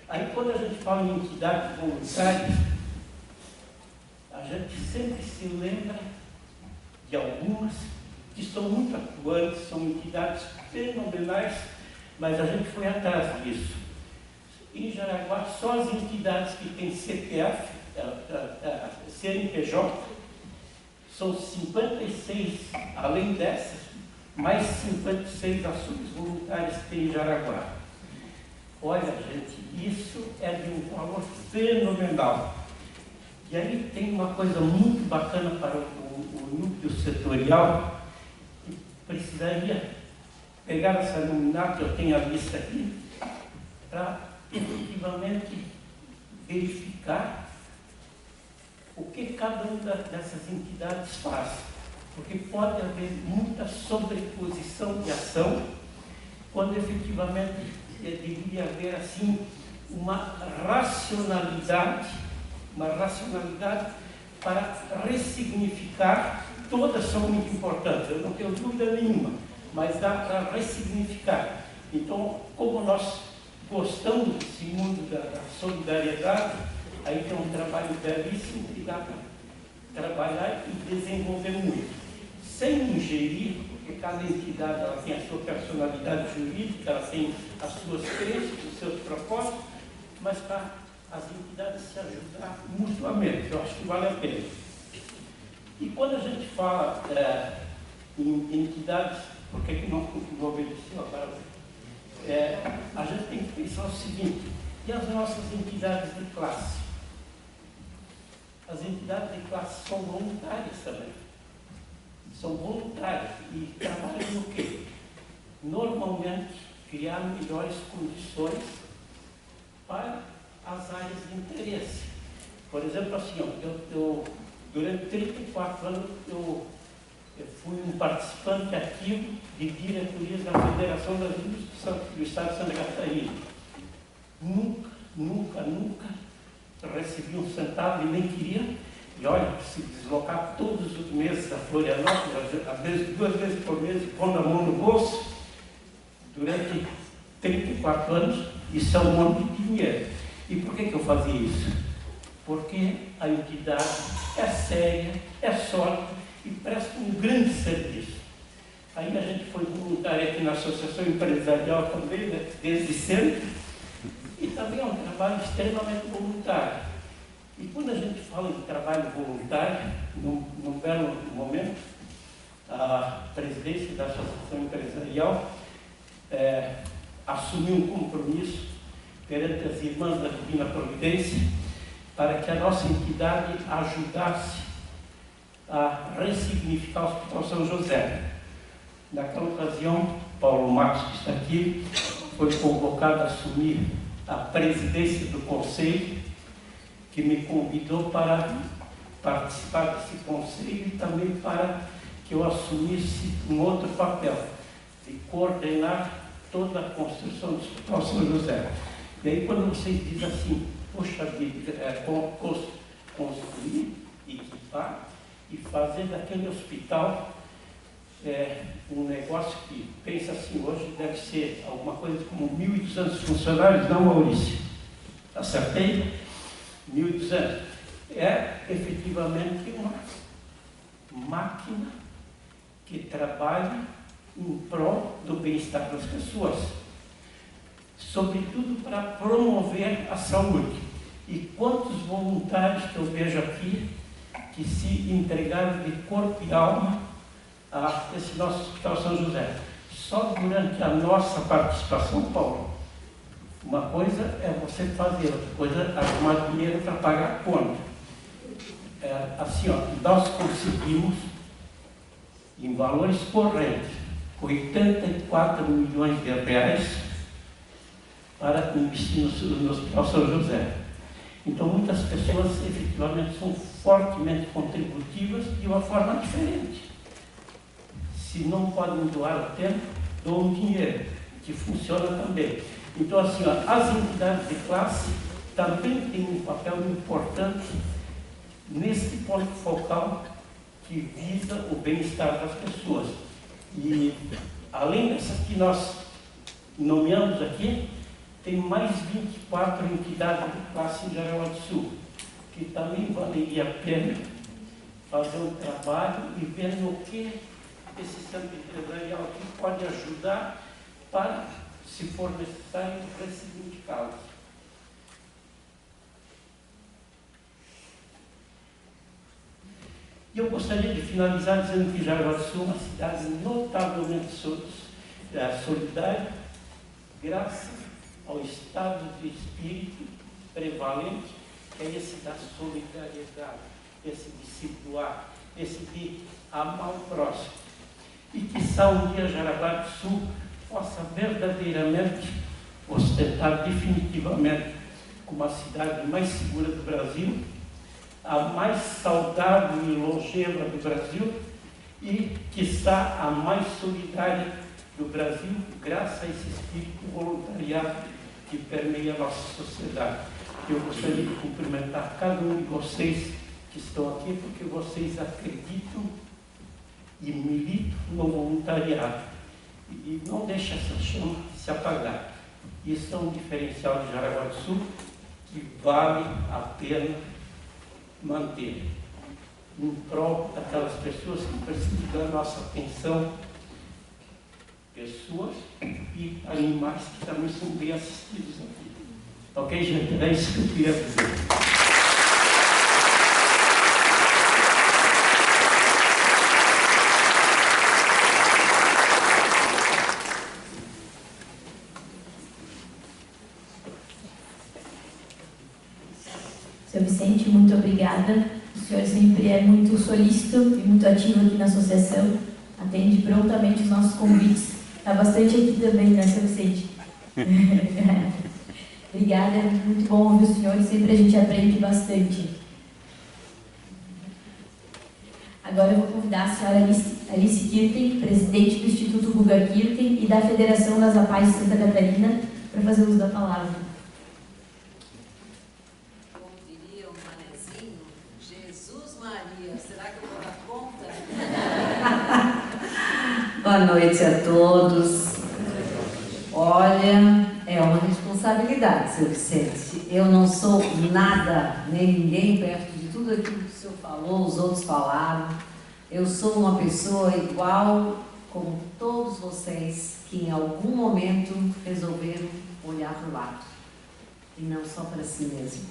F: Aí quando a gente fala em entidades voluntárias, a gente sempre se lembra de algumas que são muito atuantes, são entidades fenomenais, mas a gente foi atrás disso. Em Jaraguá, só as entidades que têm CPF, CNPJ, são 56, além dessas, mais 56 ações voluntárias que tem em Jaraguá. Olha, gente, isso é de um valor fenomenal. E aí tem uma coisa muito bacana para o núcleo setorial, que precisaria pegar essa luminária que eu tenho à vista aqui, para efetivamente verificar o que cada uma dessas entidades faz. Porque pode haver muita sobreposição de ação, quando efetivamente deveria haver assim uma racionalidade para ressignificar. Todas são muito importantes, eu não tenho dúvida nenhuma, mas dá para ressignificar. Então, como nós gostamos desse mundo da solidariedade, aí tem um trabalho belíssimo que dá para trabalhar e desenvolver muito, sem ingerir, porque cada entidade ela tem a sua personalidade jurídica, ela tem as suas crenças, os seus propósitos, mas para as entidades se ajudar mutuamente, eu acho que vale a pena. E quando a gente fala em entidades, por que não obedeceu agora? A gente tem que pensar o seguinte: e as nossas entidades de classe? As entidades de classe são voluntárias também. São voluntárias e trabalham no quê? Normalmente, criar melhores condições para as áreas de interesse. Por exemplo, assim, eu durante 34 anos eu fui um participante ativo de diretorias da Federação das Indústrias do Estado de Santa Catarina. Nunca recebi um centavo e nem queria. E olha, se deslocar todos os meses a Florianópolis, às vezes 2 vezes por mês, pondo a mão no bolso, durante 34 anos, isso é um monte de dinheiro. E por que eu fazia isso? Porque a entidade é séria, é sólida e presta um grande serviço. Aí a gente foi voluntário aqui na Associação Empresarial também, né, desde sempre, e também é um trabalho extremamente voluntário. E quando a gente fala de trabalho voluntário, num belo momento, a presidência da Associação Empresarial assumiu um compromisso perante as Irmãs da Divina Providência para que a nossa entidade ajudasse a ressignificar o Hospital São José. Naquela ocasião, Paulo Marcos, que está aqui, foi convocado a assumir a presidência do Conselho, que me convidou para participar desse conselho e também para que eu assumisse um outro papel, de coordenar toda a construção do Hospital São José. E aí, quando vocês dizem assim, poxa vida, construir, equipar e fazer daquele hospital um negócio que, pensa assim, hoje deve ser alguma coisa como 1.200 funcionários, não, Maurício? Acertei? 1.200. É efetivamente uma máquina que trabalha em prol do bem-estar das pessoas, sobretudo para promover a saúde. E quantos voluntários que eu vejo aqui que se entregaram de corpo e alma a esse nosso Hospital São José. Só durante a nossa participação, Paulo, uma coisa é você fazer, outra coisa é arrumar dinheiro para pagar a conta. assim, ó, nós conseguimos, em valores correntes, 84 milhões de reais para investir no Hospital São José. Então, muitas pessoas, efetivamente, são fortemente contributivas de uma forma diferente. Se não podem doar o tempo, doam dinheiro, que funciona também. Então, assim, ó, as entidades de classe também têm um papel importante nesse ponto focal que visa o bem-estar das pessoas. E, além dessas que nós nomeamos aqui, tem mais 24 entidades de classe em Jaraguá do Sul, que também valeria a pena fazer um trabalho e ver no que esse centro empresarial aqui pode ajudar para, se for necessário, ressignificá-los. E eu gostaria de finalizar dizendo que Jaraguá do Sul é uma cidade notavelmente solidária, graças ao estado de espírito prevalente, que é esse da solidariedade, esse de se doar, esse de amar o próximo. E que um dia Jaraguá do Sul possa verdadeiramente ostentar definitivamente como a cidade mais segura do Brasil, a mais saudável e longeva do Brasil e, quiçá, a mais solidária do Brasil, graças a esse espírito voluntariado que permeia a nossa sociedade. Eu gostaria de cumprimentar cada um de vocês que estão aqui, porque vocês acreditam e militam no voluntariado. E não deixem essa chama se apagar. Isso é um diferencial de Jaraguá do Sul que vale a pena manter em prol daquelas pessoas que precisam da nossa atenção, pessoas e animais que também são bem assistidos aqui. Ok, gente? É isso que eu queria dizer.
B: Seu Vicente, muito obrigada. O senhor sempre é muito solícito e muito ativo aqui na associação. Atende prontamente os nossos convites. Está bastante aqui também, né, seu Vicente? Obrigada, é muito bom ouvir o senhor e sempre a gente aprende bastante. Agora eu vou convidar a senhora Alice Kirten, presidente do Instituto Guga Kirten e da Federação das APAES de Santa Catarina, para fazer uso da palavra.
G: Boa noite a todos. Olha, é uma responsabilidade, seu Vicente. Eu não sou nada, nem ninguém perto de tudo aquilo que o senhor falou, os outros falaram. Eu sou uma pessoa igual como todos vocês que em algum momento resolveram olhar para o lado e não só para si mesmo.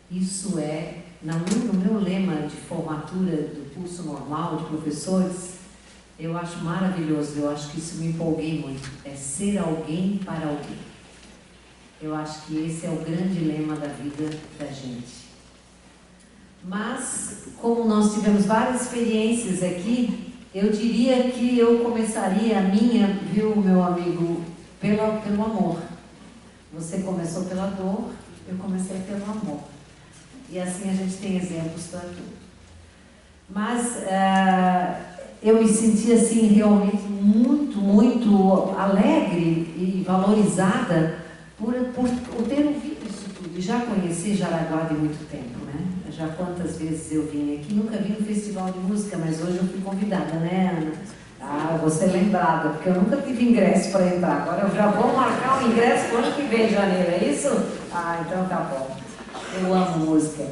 G: Isso é, no meu lema de formatura do curso normal de professores, eu acho maravilhoso, eu acho que isso me empolguei muito, é ser alguém para alguém. Eu acho que esse é o grande lema da vida da gente. Mas, como nós tivemos várias experiências aqui, eu diria que eu começaria a minha, viu, meu amigo, pelo amor. Você começou pela dor, eu comecei pelo amor. E assim a gente tem exemplos para tudo. Mas eu me senti assim realmente muito alegre e valorizada por ter ouvido isso tudo. E já conheci Jaraguá de muito tempo, né? Já quantas vezes eu vim aqui, nunca vim no festival de música, mas hoje eu fui convidada, né, Ana? Ah, vou ser lembrada, porque eu nunca tive ingresso para entrar. Agora eu já vou marcar o ingresso para o ano que vem, janeiro, é isso? Ah, então tá bom. Eu amo música.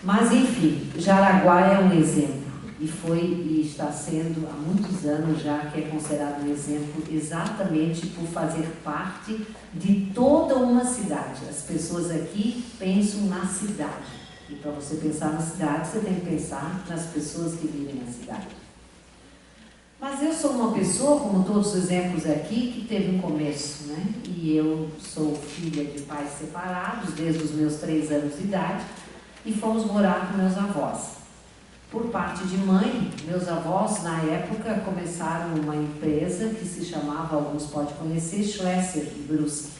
G: Mas, enfim, Jaraguá é um exemplo. E foi e está sendo há muitos anos já que é considerado um exemplo exatamente por fazer parte de toda uma cidade. As pessoas aqui pensam na cidade. E para você pensar na cidade, você tem que pensar nas pessoas que vivem na cidade. Mas eu sou uma pessoa, como todos os exemplos aqui, que teve um começo, né? E eu sou filha de pais separados desde os meus 3 anos de idade e fomos morar com meus avós. Por parte de mãe, meus avós, na época, começaram uma empresa que se chamava, alguns podem conhecer, Schlesser Brusque.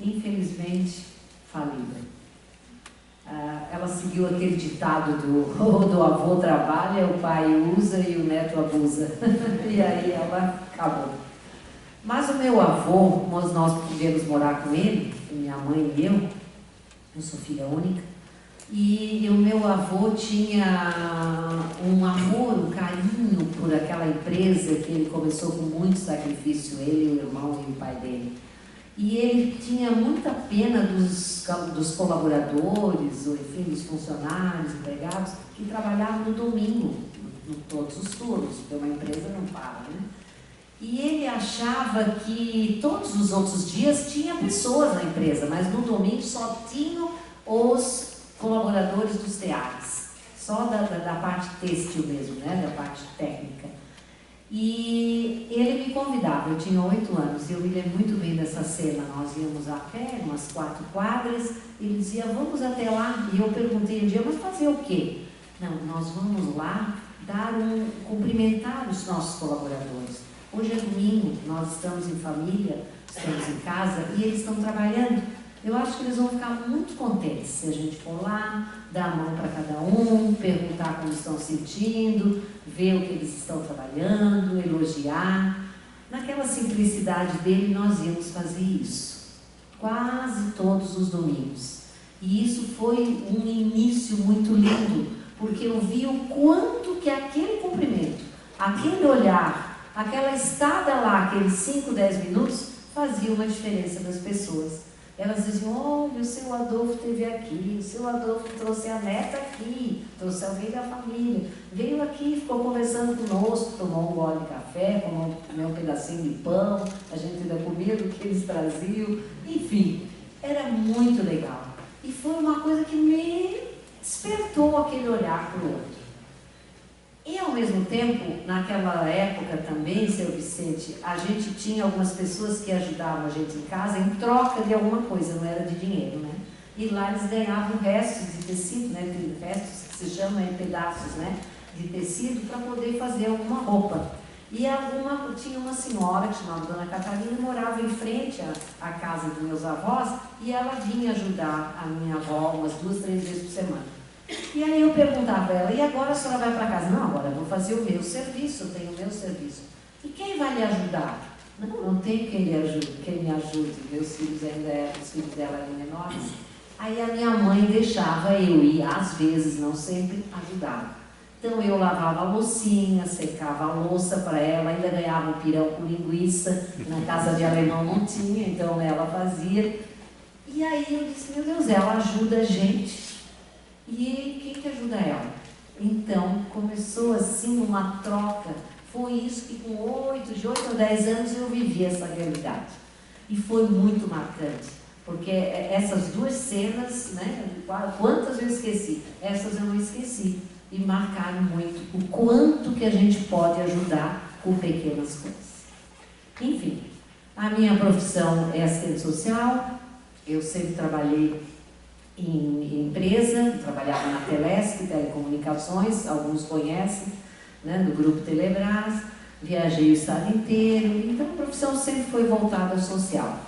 G: Infelizmente, falida. Ela seguiu aquele ditado do avô trabalha, o pai usa e o neto abusa. E aí ela acabou. Mas o meu avô, nós pudemos morar com ele, minha mãe e eu sou filha única, e o meu avô tinha um amor, um carinho por aquela empresa que ele começou com muito sacrifício, ele, o irmão e o pai dele. E ele tinha muita pena dos colaboradores, ou enfim, dos funcionários, empregados, que trabalhavam no domingo, em todos os turnos, porque uma empresa não para, né? E ele achava que todos os outros dias tinha pessoas na empresa, mas no domingo só tinham os colaboradores dos teares, só da parte têxtil mesmo, né? Da parte técnica. E ele me convidava, eu tinha 8 anos, e eu me lembro muito bem dessa cena. Nós íamos a pé, umas 4 quadras, e ele dizia, vamos até lá. E eu perguntei um dia, mas fazer o quê? Não, nós vamos lá cumprimentar os nossos colaboradores. Hoje é domingo, nós estamos em família, estamos em casa, e eles estão trabalhando. Eu acho que eles vão ficar muito contentes se a gente for lá, dar a mão para cada um, perguntar como estão sentindo, ver o que eles estão trabalhando, elogiar. Naquela simplicidade dele, nós íamos fazer isso, quase todos os domingos. E isso foi um início muito lindo, porque eu vi o quanto que aquele cumprimento, aquele olhar, aquela estada lá, aqueles 5, 10 minutos, fazia uma diferença nas pessoas. Elas diziam, olha, o seu Adolfo esteve aqui, o seu Adolfo trouxe a neta aqui, trouxe alguém da família, veio aqui, ficou conversando conosco, tomou um gole de café, comeu um pedacinho de pão, a gente ainda comia do que eles traziam, enfim, era muito legal. E foi uma coisa que me despertou aquele olhar para o outro. E ao mesmo tempo, naquela época também, seu Vicente, a gente tinha algumas pessoas que ajudavam a gente em casa em troca de alguma coisa, não era de dinheiro, né? E lá eles ganhavam restos de tecido, né? Restos que se chamam pedaços, né? De tecido para poder fazer alguma roupa. E tinha uma senhora que chamava Dona Catarina, morava em frente à casa dos meus avós, e ela vinha ajudar a minha avó umas 2, 3 vezes por semana. E aí eu perguntava a ela, e agora a senhora vai para casa? Não, agora eu vou fazer o meu serviço, eu tenho o meu serviço. E quem vai lhe ajudar? Não tem quem me ajude, meus filhos os filhos dela eram menores. Aí a minha mãe deixava eu ir, às vezes, não sempre, ajudar. Então eu lavava a loucinha, secava a louça para ela, ainda ganhava um pirão com linguiça, na casa de alemão não tinha, então ela fazia. E aí eu disse, meu Deus, ela ajuda a gente. E quem que ajuda ela? Então, começou assim uma troca. Foi isso que de 8 a 10 anos eu vivi essa realidade. E foi muito marcante, porque essas 2 cenas, né, quantas eu esqueci? Essas eu não esqueci. E marcaram muito o quanto que a gente pode ajudar com pequenas coisas. Enfim, a minha profissão é assistente social. Eu sempre trabalhei em empresa, trabalhava na Telesc, Telecomunicações, alguns conhecem, né, do Grupo Telebrás, viajei o estado inteiro, então a profissão sempre foi voltada ao social.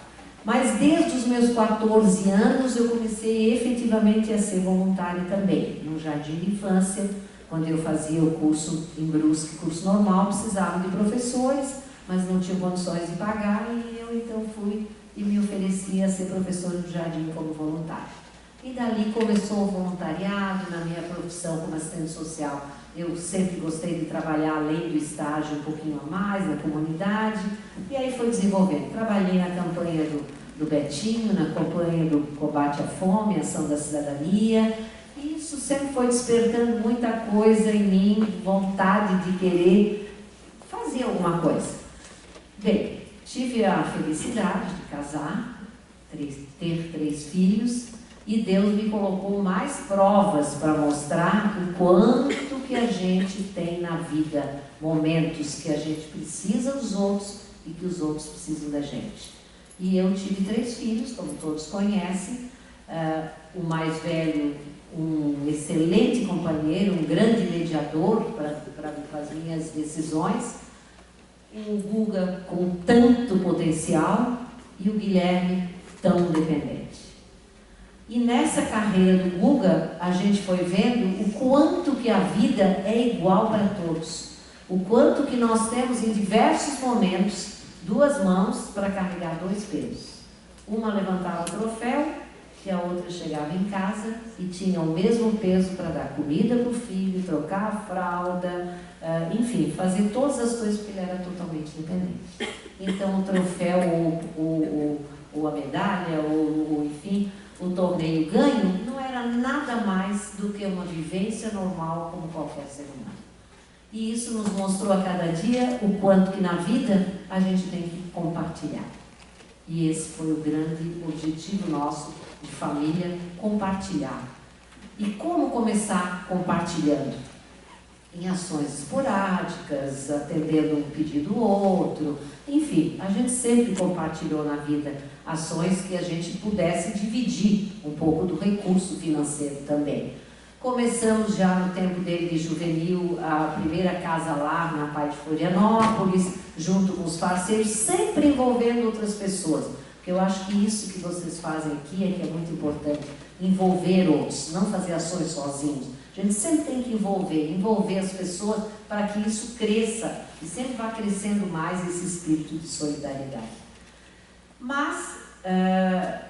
G: Mas desde os meus 14 anos eu comecei efetivamente a ser voluntária também, no Jardim de Infância, quando eu fazia o curso em Brusque, curso normal, precisavam de professores, mas não tinham condições de pagar, e eu então fui e me ofereci a ser professora do Jardim como voluntária. E dali começou o voluntariado na minha profissão como assistente social. Eu sempre gostei de trabalhar além do estágio um pouquinho a mais, na comunidade, e aí foi desenvolvendo. Trabalhei na campanha do Betinho, na campanha do combate à fome, ação da cidadania, e isso sempre foi despertando muita coisa em mim, vontade de querer fazer alguma coisa. Bem, tive a felicidade de casar, ter 3 filhos, e Deus me colocou mais provas para mostrar o quanto que a gente tem na vida, momentos que a gente precisa dos outros e que os outros precisam da gente. E eu tive 3 filhos, como todos conhecem. O mais velho um excelente companheiro, um grande mediador para as minhas decisões, o Guga com tanto potencial e o Guilherme tão dependente. E nessa carreira do Guga, a gente foi vendo o quanto que a vida é igual para todos. O quanto que nós temos em diversos momentos 2 mãos para carregar 2 pesos. Uma levantava o troféu e a outra chegava em casa e tinha o mesmo peso para dar comida para o filho, trocar a fralda, enfim, fazer todas as coisas porque ele era totalmente dependente. Então o troféu ou a medalha ou enfim, o torneio ganho não era nada mais do que uma vivência normal como qualquer ser humano. E isso nos mostrou a cada dia o quanto que na vida a gente tem que compartilhar. E esse foi o grande objetivo nosso de família, compartilhar. E como começar compartilhando? Em ações esporádicas, atendendo um pedido outro, enfim, a gente sempre compartilhou na vida ações que a gente pudesse dividir um pouco do recurso financeiro também. Começamos já no tempo dele de juvenil, a primeira casa lá na Pai de Florianópolis, junto com os parceiros, sempre envolvendo outras pessoas. Porque eu acho que isso que vocês fazem aqui é que é muito importante, envolver outros, não fazer ações sozinhos. A gente sempre tem que envolver as pessoas para que isso cresça e sempre vá crescendo mais esse espírito de solidariedade. Mas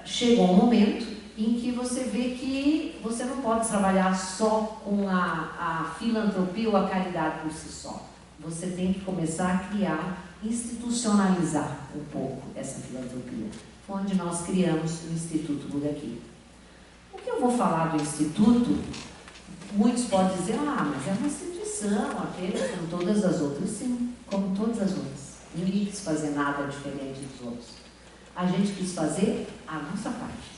G: chegou um momento em que você vê que você não pode trabalhar só com a filantropia ou a caridade por si só. Você tem que começar a criar, institucionalizar um pouco essa filantropia, onde nós criamos o Instituto Guga-Ki. O que eu vou falar do Instituto, muitos podem dizer, mas é uma instituição, aquele como todas as outras. Sim, como todas as outras. Ninguém quis fazer nada diferente dos outros. A gente quis fazer a nossa parte.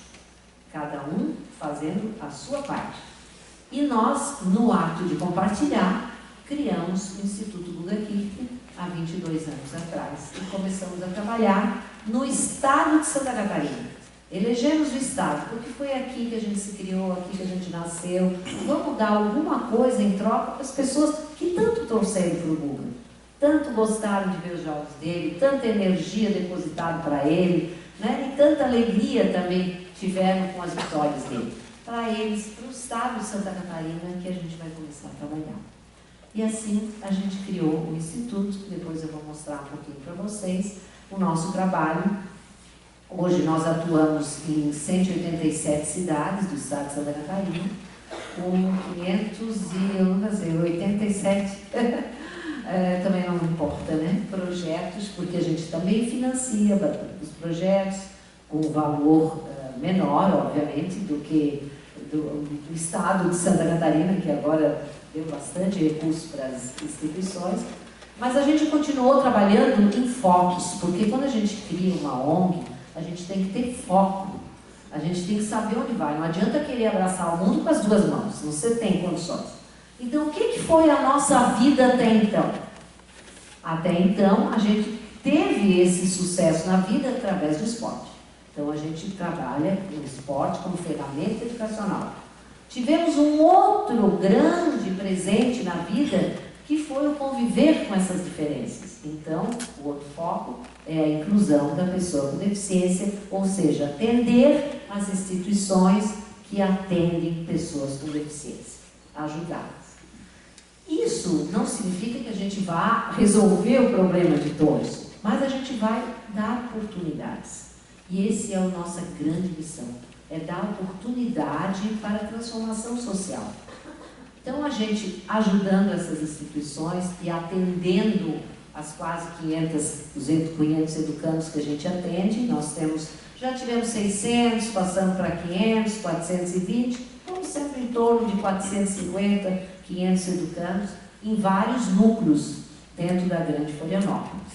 G: Cada um fazendo a sua parte. E nós, no ato de compartilhar, criamos o Instituto Guga-Ki há 22 anos atrás e começamos a trabalhar no estado de Santa Catarina. Elegemos o estado, porque foi aqui que a gente se criou, aqui que a gente nasceu. Vamos dar alguma coisa em troca para as pessoas que tanto torceram para o Guga, tanto gostaram de ver os jogos dele, tanta energia depositada para ele, né? E tanta alegria também tiveram com as vitórias dele. Para eles, para o estado de Santa Catarina, que a gente vai começar a trabalhar. E assim a gente criou o Instituto, depois eu vou mostrar um pouquinho para vocês o nosso trabalho. Hoje nós atuamos em 187 cidades do estado de Santa Catarina, com 587, também não importa, né? Projetos, porque a gente também financia os projetos com um valor menor, obviamente, do que do estado de Santa Catarina, que agora deu bastante recurso para as instituições, mas a gente continuou trabalhando em focos, porque quando a gente cria uma ONG, a gente tem que ter foco, a gente tem que saber onde vai, não adianta querer abraçar o mundo com as 2 mãos, se você tem condições. Então, o que foi a nossa vida até então? Até então, a gente teve esse sucesso na vida através do esporte. Então, a gente trabalha no esporte como ferramenta educacional. Tivemos um outro grande presente na vida, que foi o conviver com essas diferenças. Então, o outro foco é a inclusão da pessoa com deficiência, ou seja, atender as instituições que atendem pessoas com deficiência, ajudá-las. Isso não significa que a gente vá resolver o problema de todos, mas a gente vai dar oportunidades. E essa é a nossa grande missão, é dar oportunidade para a transformação social. Então, a gente ajudando essas instituições e atendendo as quase 500 educandos que a gente atende, nós já tivemos 600, passamos para 500, 420, estamos sempre em torno de 450, 500 educandos, em vários núcleos dentro da Grande Florianópolis.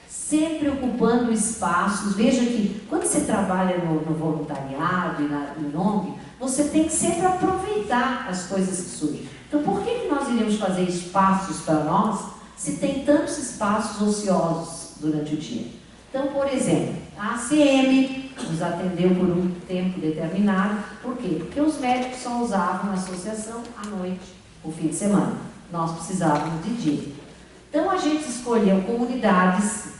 G: Sempre ocupando espaços. Veja que quando você trabalha no voluntariado e em ONG, você tem que sempre aproveitar as coisas que surgem. Então, por que nós iríamos fazer espaços para nós se tem tantos espaços ociosos durante o dia? Então, por exemplo, a ACM nos atendeu por um tempo determinado. Por quê? Porque os médicos só usavam a associação à noite, o fim de semana. Nós precisávamos de dia. Então a gente escolheu comunidades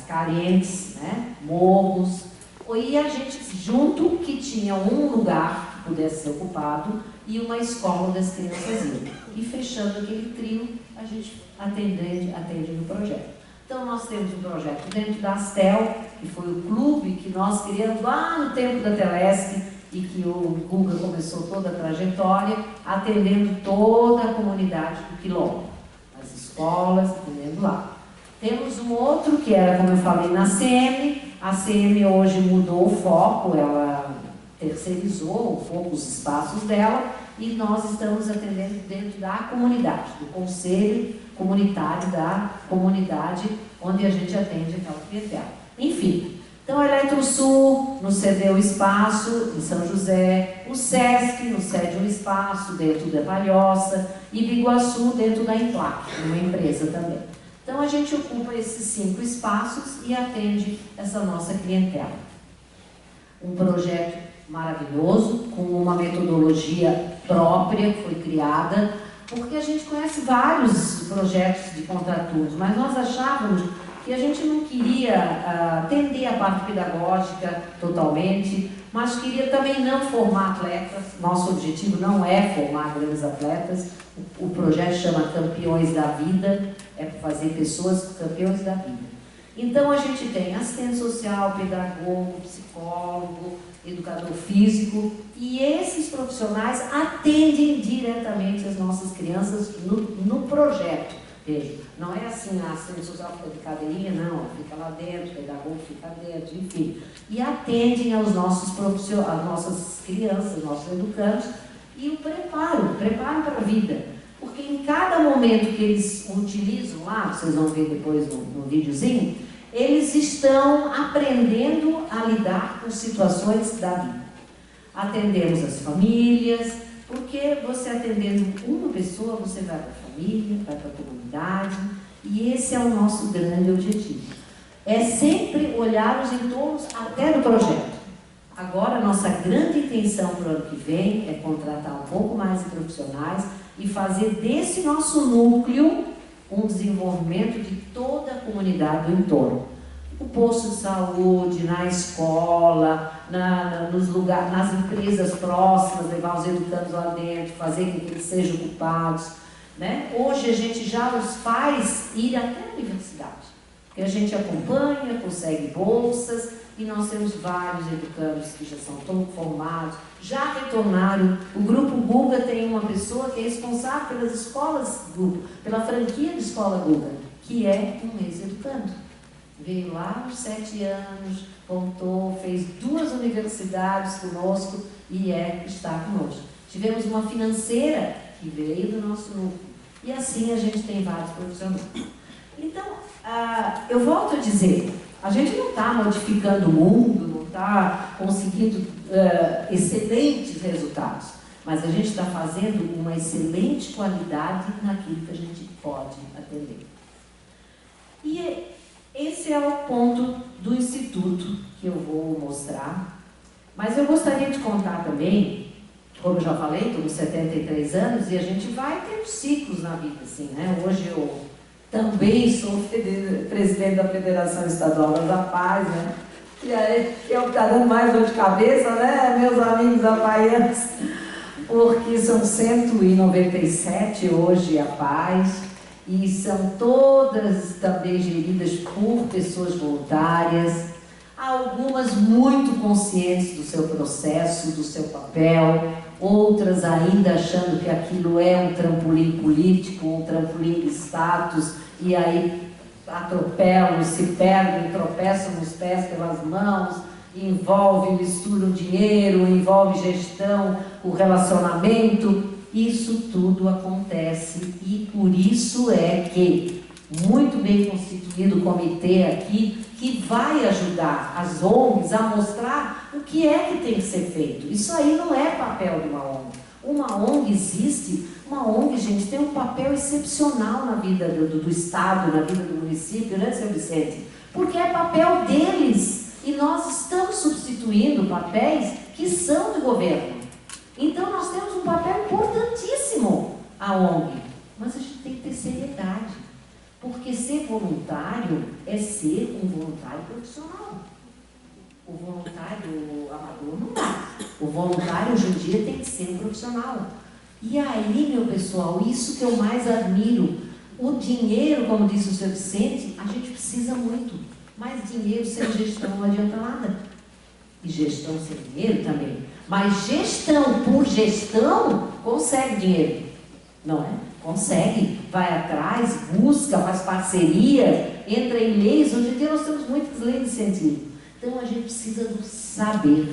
G: carentes, né? Morros, e a gente junto que tinha um lugar que pudesse ser ocupado e uma escola das crianças iam. E fechando aquele trio, a gente atende no projeto. Então nós temos um projeto dentro da Astel, que foi o clube que nós criamos lá no tempo da Telesc e que o Guga começou toda a trajetória, atendendo toda a comunidade do Quilombo, as escolas, atendendo lá. Temos um outro que era, como eu falei, na CM. A CM hoje mudou o foco, ela terceirizou um pouco os espaços dela e nós estamos atendendo dentro da comunidade, do conselho comunitário da comunidade onde a gente atende aquela clientela. Enfim, então a Eletrosul nos cedeu espaço em São José, o SESC nos cede um espaço dentro da Palhoça e Biguaçu dentro da Implac, uma empresa também. Então a gente ocupa esses 5 espaços e atende essa nossa clientela. Um projeto maravilhoso, com uma metodologia própria que foi criada, porque a gente conhece vários projetos de contraturnos, mas nós achávamos que a gente não queria atender a parte pedagógica totalmente, mas queria também não formar atletas. Nosso objetivo não é formar grandes atletas. O projeto chama Campeões da Vida, é para fazer pessoas campeões da vida. Então a gente tem assistente social, pedagogo, psicólogo, educador físico, e esses profissionais atendem diretamente as nossas crianças no projeto. Veja, não é assim, a assistente social fica de cadeirinha, não, fica lá dentro, o pedagogo fica dentro, enfim. E atendem aos nossos profissionais, às nossas crianças, nossos educandos, e o preparam para a vida. Porque em cada momento que eles utilizam lá, vocês vão ver depois no videozinho, eles estão aprendendo a lidar com situações da vida. Atendemos as famílias, porque você atendendo uma pessoa, você vai para a família, vai para a comunidade, e esse é o nosso grande objetivo. É sempre olhar os entornos até do projeto. Agora, nossa grande intenção para o ano que vem é contratar um pouco mais de profissionais e fazer desse nosso núcleo um desenvolvimento de toda a comunidade do entorno. O posto de saúde, na escola, nos lugares, nas empresas próximas, levar os educandos lá dentro, fazer com que eles sejam ocupados. Né? Hoje a gente já os faz ir até a universidade, porque a gente acompanha, consegue bolsas, e nós temos vários educandos que já são tão formados, já retornaram. O Grupo Guga tem uma pessoa que é responsável pelas escolas Guga, pela franquia de escola Guga, que é um ex-educando. Veio lá aos 7 anos, voltou, fez 2 universidades conosco e está conosco. Tivemos uma financeira que veio do nosso núcleo. E assim a gente tem vários profissionais. Então, eu volto a dizer, a gente não está modificando o mundo, não está conseguindo excelentes resultados, mas a gente está fazendo uma excelente qualidade naquilo que a gente pode atender. E esse é o ponto do Instituto que eu vou mostrar, mas eu gostaria de contar também, como eu já falei, estou com 73 anos e a gente vai ter ciclos na vida, assim, né? Hoje eu também sou presidente da Federação Estadual das APAES, né? E aí é o que está dando mais dor de cabeça, né, meus amigos apaianos? Porque são 197 hoje APAES, e são todas também geridas por pessoas voluntárias, algumas muito conscientes do seu processo, do seu papel, outras ainda achando que aquilo é um trampolim político, um trampolim de status, e aí atropelam, se perdem, tropeçam nos pés pelas mãos, envolve, misturam dinheiro, envolve gestão, o relacionamento. Isso tudo acontece e por isso é que muito bem constituído o comitê aqui que vai ajudar as ONGs a mostrar o que é que tem que ser feito. Isso aí não é papel de uma ONG. Uma ONG existe, uma ONG, gente, tem um papel excepcional na vida do Estado, na vida do município, né, seu Vicente? Porque é papel deles e nós estamos substituindo papéis que são do governo. Então nós temos um papel importantíssimo, a ONG, mas a gente tem que ter seriedade, porque ser voluntário é ser um voluntário profissional. O voluntário amador não dá. O voluntário hoje em dia tem que ser um profissional. E aí, meu pessoal, isso que eu mais admiro, o dinheiro, como disse o seu Vicente, a gente precisa muito. Mas dinheiro sem gestão não adianta nada. E gestão sem dinheiro também. Mas gestão por gestão consegue dinheiro. Não é? Consegue. Vai atrás, busca, faz parceria, entra em leis. Hoje em dia nós temos muitas leis de incentivo. Então a gente precisa do saber.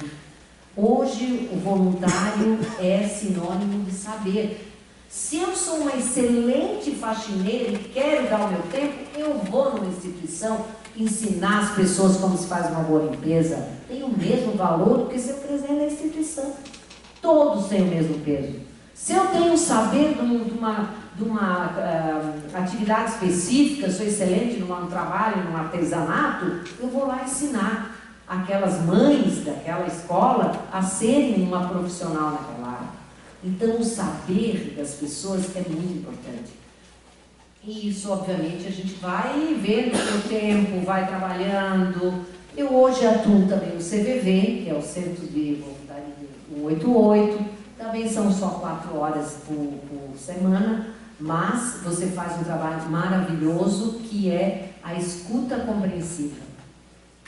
G: Hoje o voluntário é sinônimo de saber. Se eu sou uma excelente faxineira e quero dar o meu tempo, eu vou numa instituição ensinar as pessoas como se faz uma boa limpeza. Tem o mesmo valor do que se eu fizer na instituição. Todos têm o mesmo peso. Se eu tenho saber de uma atividade específica, sou excelente num trabalho, num artesanato, eu vou lá ensinar aquelas mães daquela escola a serem uma profissional naquela área. Então, o saber das pessoas é muito importante. E isso, obviamente, a gente vai vendo o seu tempo, vai trabalhando. Eu hoje atuo também no CVV, que é o Centro de Voluntarismo 188. Também são só 4 horas por semana, mas você faz um trabalho maravilhoso, que é a escuta compreensiva.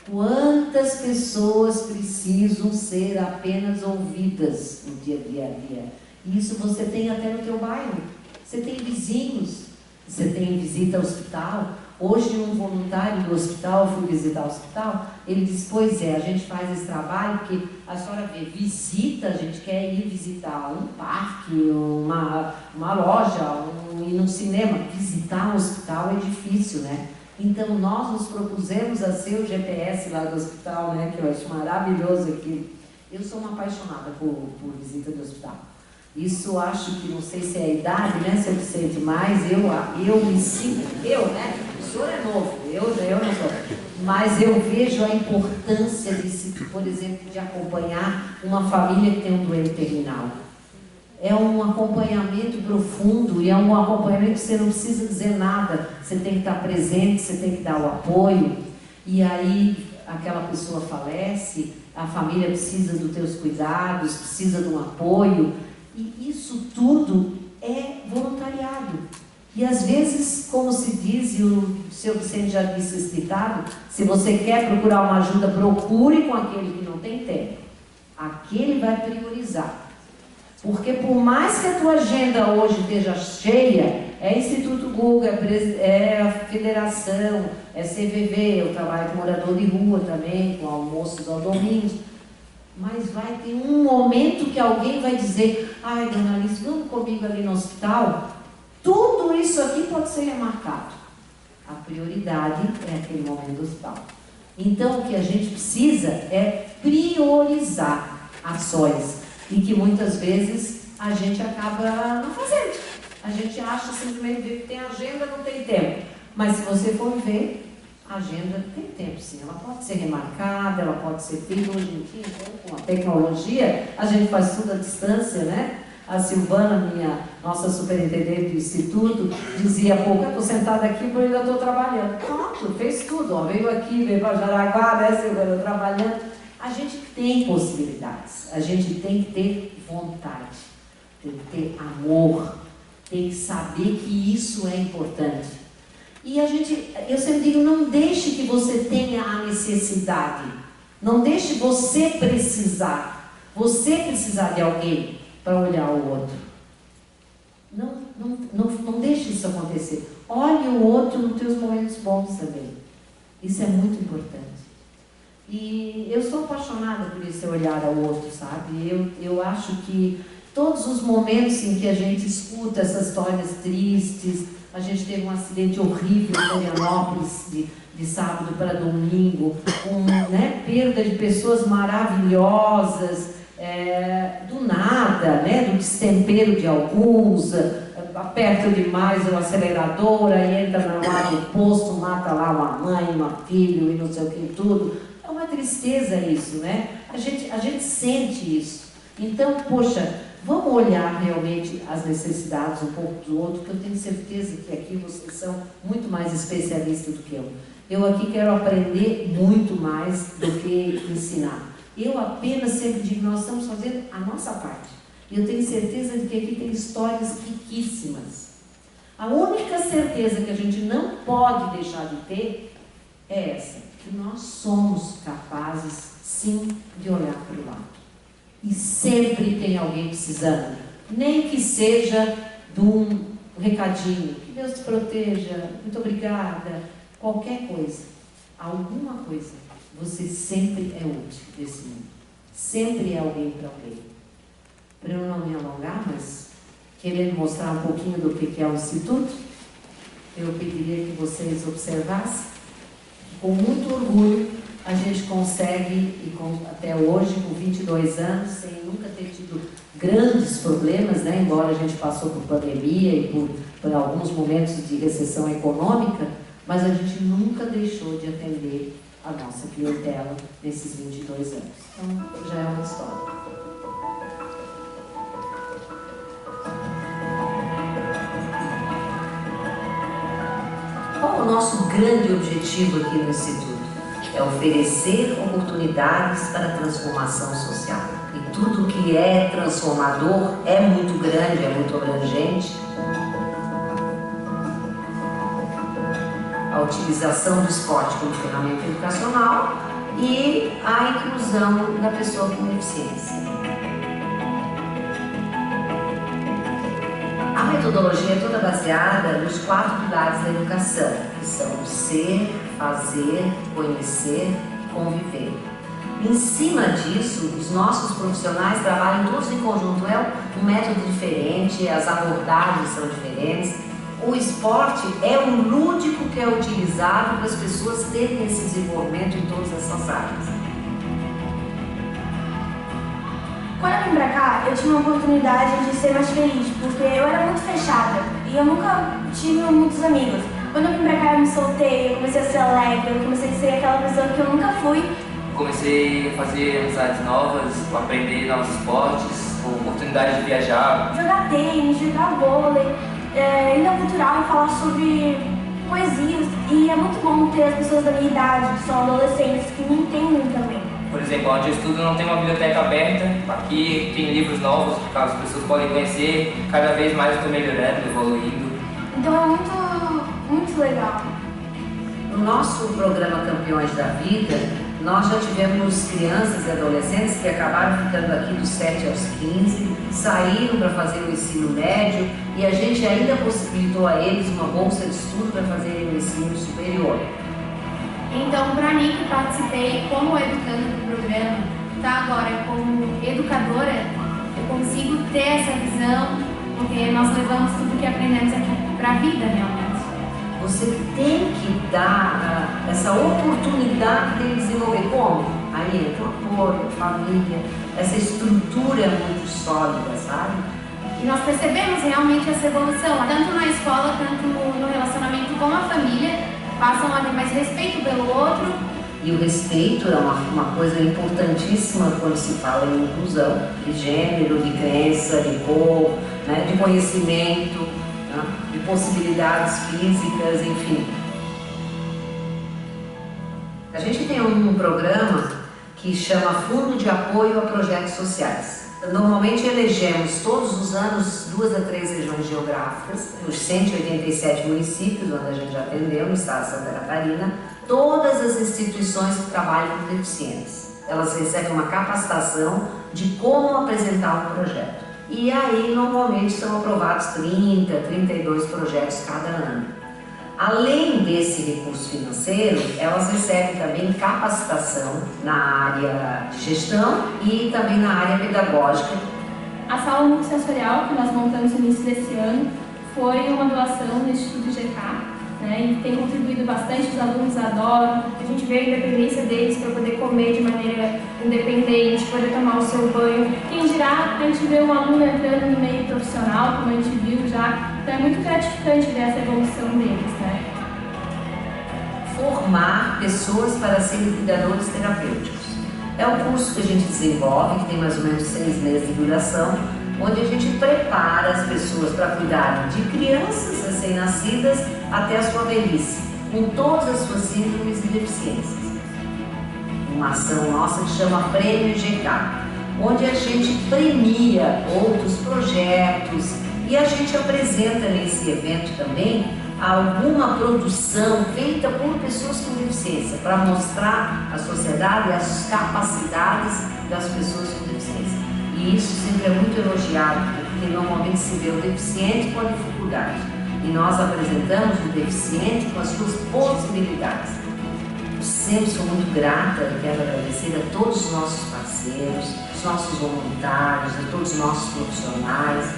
G: Quantas pessoas precisam ser apenas ouvidas no dia a dia? Isso você tem até no teu bairro. Você tem vizinhos, você tem visita ao hospital. Hoje um voluntário do hospital, eu fui visitar o hospital, ele disse, pois é, a gente faz esse trabalho porque a senhora vê, visita, a gente quer ir visitar um parque, uma loja, ir num cinema. Visitar um hospital é difícil, né? Então, nós nos propusemos a ser o GPS lá do hospital, né, que eu acho maravilhoso aqui. Eu sou uma apaixonada por visita do hospital. Isso acho que, não sei se é a idade, né, se eu me sente mais, eu me sinto, né, o senhor é novo, eu não sou. Mas eu vejo a importância, por exemplo, de acompanhar uma família que tem um doente terminal. É um acompanhamento profundo e é um acompanhamento que você não precisa dizer nada. Você tem que estar presente, você tem que dar o apoio. E aí aquela pessoa falece, a família precisa dos teus cuidados, precisa de um apoio. E isso tudo é voluntariado. E às vezes, como se diz, e o seu Vicente já disse esse ditado, se você quer procurar uma ajuda, procure com aquele que não tem tempo. Aquele vai priorizar. Porque por mais que a tua agenda hoje esteja cheia, é Instituto Guga, é a Federação, é CVV, eu trabalho com morador de rua também, com almoços aos domingos, mas vai ter um momento que alguém vai dizer, ai, dona Alice, vamos comigo ali no hospital? Tudo isso aqui pode ser remarcado. A prioridade é aquele momento do hospital. Então, o que a gente precisa é priorizar ações. E que muitas vezes a gente acaba não fazendo. A gente acha simplesmente que tem agenda, não tem tempo. Mas se você for ver, a agenda tem tempo sim. Ela pode ser remarcada, ela pode ser feita hoje em dia, então, com a tecnologia, a gente faz tudo à distância, né? A Silvana, nossa superintendente do Instituto, dizia há pouco, eu estou sentada aqui porque eu ainda estou trabalhando. Pronto, fez tudo, ó, veio aqui, veio para Jaraguá, né, Silvana, trabalhando. A gente tem possibilidades, a gente tem que ter vontade, tem que ter amor, tem que saber que isso é importante. E eu sempre digo, não deixe que você tenha a necessidade, não deixe você precisar de alguém para olhar o outro. Não deixe isso acontecer. Olhe o outro nos teus momentos bons também. Isso é muito importante. E eu sou apaixonada por esse olhar ao outro, sabe? Eu acho que todos os momentos em que a gente escuta essas histórias tristes, a gente teve um acidente horrível em Florianópolis, de sábado para domingo, com perda de pessoas maravilhosas, do nada, do destempero de alguns, aperta demais o acelerador, aí entra lá no posto, mata lá uma mãe, uma filha e não sei o que tudo. É uma tristeza isso, né? A gente sente isso. Então, poxa, vamos olhar realmente as necessidades um pouco do outro, que eu tenho certeza que aqui vocês são muito mais especialistas do que eu. Eu aqui quero aprender muito mais do que ensinar. Eu apenas sempre digo, nós estamos fazendo a nossa parte. E eu tenho certeza de que aqui tem histórias riquíssimas. A única certeza que a gente não pode deixar de ter é essa, que nós somos capazes, sim, de olhar para o lado. E sempre tem alguém precisando, nem que seja de um recadinho, que Deus te proteja, muito obrigada, qualquer coisa, alguma coisa, você sempre é útil nesse mundo, sempre é alguém para alguém. Para eu não me alongar, mas querendo mostrar um pouquinho do que é o Instituto, eu pediria que vocês observassem, com muito orgulho, a gente consegue, e até hoje, com 22 anos, sem nunca ter tido grandes problemas, né? Embora a gente passou por pandemia e por alguns momentos de recessão econômica, mas a gente nunca deixou de atender a nossa clientela nesses 22 anos. Então, já é uma história. Qual é o nosso grande objetivo aqui no Instituto? É oferecer oportunidades para a transformação social. E tudo que é transformador é muito grande, é muito abrangente. A utilização do esporte como ferramenta educacional e a inclusão da pessoa com deficiência. A metodologia é toda baseada nos 4 pilares da educação, que são o ser, fazer, conhecer, conviver. Em cima disso, os nossos profissionais trabalham todos em conjunto. É um método diferente, as abordagens são diferentes. O esporte é um lúdico que é utilizado para as pessoas terem esse desenvolvimento em todas essas áreas.
B: Quando eu vim pra cá, eu tive uma oportunidade de ser mais feliz, porque eu era muito fechada e eu nunca tive muitos amigos. Quando eu vim pra cá, eu me soltei, eu comecei a ser alegre, eu comecei a ser aquela pessoa que eu nunca fui.
H: Comecei a fazer amizades novas, aprender novos esportes, oportunidade de viajar.
B: Jogar tênis, jogar vôlei, ainda cultural e falar sobre poesias. E é muito bom ter as pessoas da minha idade, que são adolescentes, que me entendem também.
H: Por exemplo, onde eu estudo não tem uma biblioteca aberta, aqui tem livros novos que as pessoas podem conhecer, cada vez mais eu estou melhorando, evoluindo.
B: Então é muito legal.
G: No nosso programa Campeões da Vida, nós já tivemos crianças e adolescentes que acabaram ficando aqui dos 7 aos 15, saíram para fazer o ensino médio e a gente ainda possibilitou a eles uma bolsa de estudo para fazerem o ensino superior.
A: Então, para mim que participei como educanda do programa, tá agora como educadora, eu consigo ter essa visão, porque nós levamos tudo que aprendemos aqui para a vida realmente.
G: Você tem que dar essa oportunidade de desenvolver. Como? Aí entra o apoio, a família, essa estrutura muito sólida, sabe?
A: E nós percebemos realmente essa evolução, tanto na escola quanto no relacionamento com a família. Passam a ter mais respeito pelo outro.
G: E o respeito é uma coisa importantíssima quando se fala em inclusão, de gênero, de crença, de cor, né, de conhecimento, né, de possibilidades físicas, enfim. A gente tem um programa que chama Fundo de Apoio a Projetos Sociais. Normalmente elegemos todos os anos 2 a 3 regiões geográficas, nos 187 municípios onde a gente já atendeu, no estado de Santa Catarina, todas as instituições que trabalham com deficientes. Elas recebem uma capacitação de como apresentar um projeto. E aí, normalmente, são aprovados 30, 32 projetos cada ano. Além desse recurso financeiro, elas recebem também capacitação na área de gestão e também na área pedagógica.
B: A sala multissensorial que nós montamos no início desse ano foi uma doação do Instituto GK, né, e tem contribuído bastante, os alunos adoram, a gente vê a independência deles para poder comer de maneira independente, poder tomar o seu banho. Quem dirá, a gente vê um aluno entrando no meio profissional, como a gente viu já, então é muito gratificante ver essa evolução deles, né?
G: formar pessoas para serem cuidadores terapêuticos. É um curso que a gente desenvolve, que tem mais ou menos 6 meses de duração, onde a gente prepara as pessoas para cuidar de crianças recém-nascidas até a sua velhice, com todas as suas síndromes e deficiências. Uma ação nossa que chama Prêmio GK, onde a gente premia outros projetos e a gente apresenta nesse evento também alguma produção feita por pessoas com deficiência, para mostrar à sociedade as capacidades das pessoas com deficiência. E isso sempre é muito elogiado, porque normalmente se vê o deficiente com a dificuldade. E nós apresentamos o deficiente com as suas possibilidades. Eu sempre sou muito grata e quero agradecer a todos os nossos parceiros, os nossos voluntários, a todos os nossos profissionais.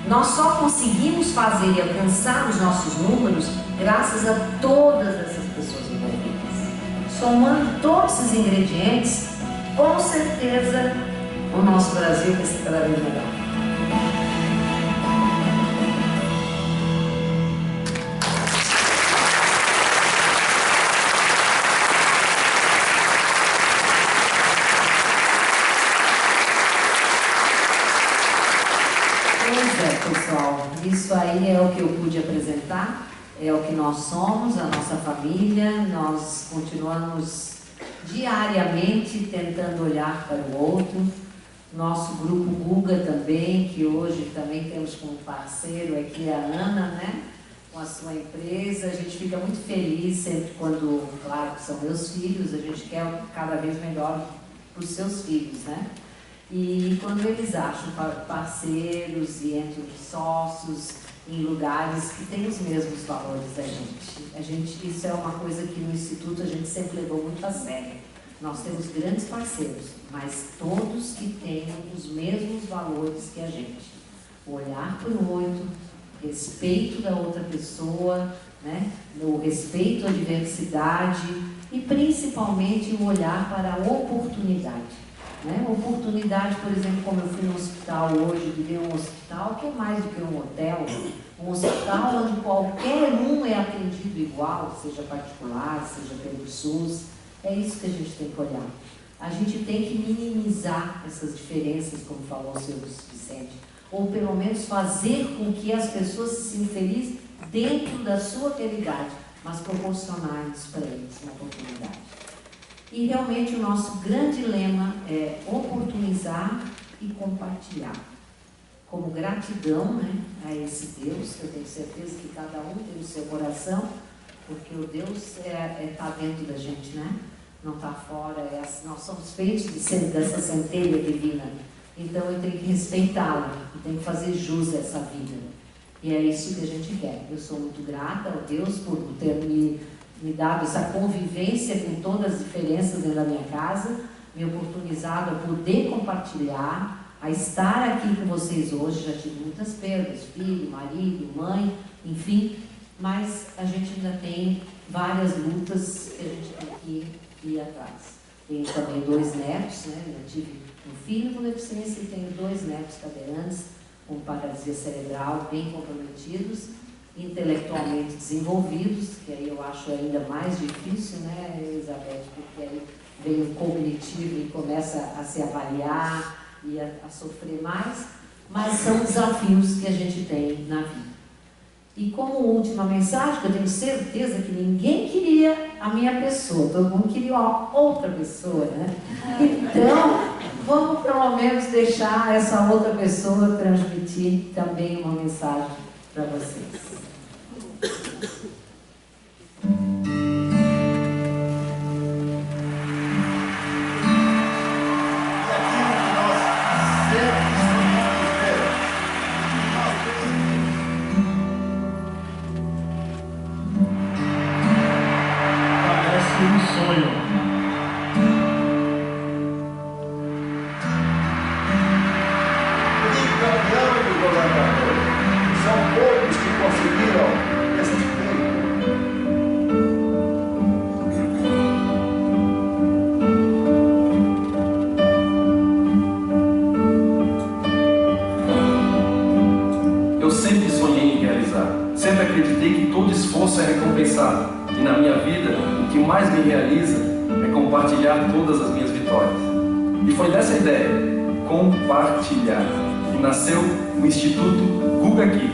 G: Nós só conseguimos fazer e alcançar os nossos números graças a todas essas pessoas envolvidas. Somando todos esses ingredientes, com certeza o nosso Brasil vai ser cada vez melhor. Pessoal, isso aí é o que eu pude apresentar, é o que nós somos, a nossa família. Nós continuamos diariamente tentando olhar para o outro. Nosso grupo Guga também, que hoje também temos como parceiro aqui a Ana, né? Com a sua empresa. A gente fica muito feliz sempre quando, claro que são meus filhos, a gente quer cada vez melhor para os seus filhos, né? E quando eles acham parceiros e entram de sócios em lugares que têm os mesmos valores da gente. Isso é uma coisa que no Instituto a gente sempre levou muito a sério. Nós temos grandes parceiros, mas todos que tenham os mesmos valores que a gente. O olhar para o outro, respeito da outra pessoa, né? O respeito à diversidade e principalmente o olhar para a oportunidade. Né? Oportunidade, por exemplo, como eu fui no hospital hoje, de ver um hospital que é mais do que um hotel, um hospital onde qualquer um é atendido igual, seja particular, seja pelo SUS. É isso que a gente tem que olhar. A gente tem que minimizar essas diferenças, como falou o senhor Vicente, ou pelo menos fazer com que as pessoas se sintam felizes dentro da sua realidade, mas proporcionar isso para eles, uma oportunidade. E realmente o nosso grande lema é oportunizar e compartilhar. Como gratidão, né, a esse Deus, que eu tenho certeza que cada um tem no seu coração, porque o Deus está dentro da gente, né? Não está fora. Nós somos feitos dessa centelha divina. Então eu tenho que respeitá-la, eu tenho que fazer jus a essa vida. E é isso que a gente quer. Eu sou muito grata ao Deus por ter me dado essa convivência com todas as diferenças dentro da minha casa, me oportunizado a poder compartilhar, a estar aqui com vocês hoje. Já tive muitas perdas, filho, marido, mãe, enfim, mas a gente ainda tem várias lutas que a gente tem que ir atrás. Tenho também 2 netos, né? Eu tive um filho com deficiência e tenho 2 netos cadeirantes com paralisia cerebral, bem comprometidos, intelectualmente desenvolvidos, que aí eu acho ainda mais difícil, né, Elizabeth, porque aí vem o cognitivo e começa a se avaliar e a sofrer mais, mas são desafios que a gente tem na vida. E como última mensagem, que eu tenho certeza que ninguém queria a minha pessoa, todo mundo queria uma outra pessoa, né? Então, vamos pelo menos deixar essa outra pessoa transmitir também uma mensagem para vocês.
I: Sempre acreditei que todo esforço é recompensado. E na minha vida, o que mais me realiza é compartilhar todas as minhas vitórias. E foi dessa ideia, compartilhar, que nasceu o Instituto Guga Kik.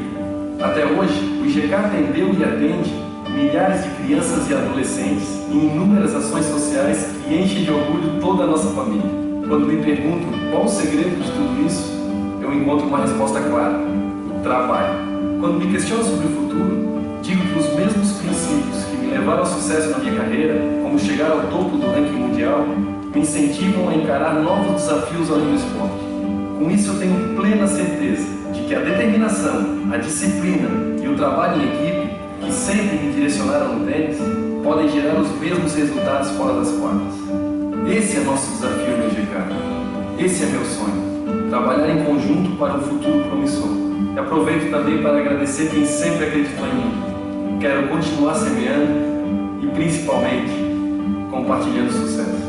I: Até hoje, o IGK atendeu e atende milhares de crianças e adolescentes em inúmeras ações sociais que enchem de orgulho toda a nossa família. Quando me perguntam qual o segredo de tudo isso, eu encontro uma resposta clara: o trabalho. Quando me questionam sobre o futuro, digo que os mesmos princípios que me levaram ao sucesso na minha carreira, como chegar ao topo do ranking mundial, me incentivam a encarar novos desafios ao meu esporte. Com isso, eu tenho plena certeza de que a determinação, a disciplina e o trabalho em equipe, que sempre me direcionaram no tênis, podem gerar os mesmos resultados fora das quadras. Esse é nosso desafio no IGK. Esse é meu sonho. Trabalhar em conjunto para um futuro promissor. E aproveito também para agradecer quem sempre acreditou em mim. Quero continuar semeando e, principalmente, compartilhando sucesso.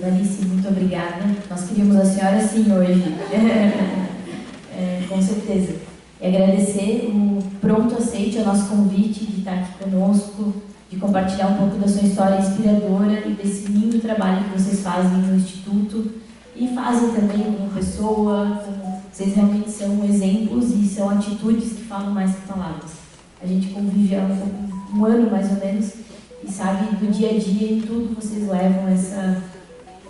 B: Danice, muito obrigada. Nós queríamos a senhora sim hoje. Com certeza. E agradecer o pronto aceite ao nosso convite de estar aqui conosco, de compartilhar um pouco da sua história inspiradora e desse lindo trabalho que vocês fazem no Instituto e fazem também como pessoa. Vocês realmente são exemplos e são atitudes que falam mais que palavras. A gente convive há um ano mais ou menos e sabe do dia a dia, em tudo vocês levam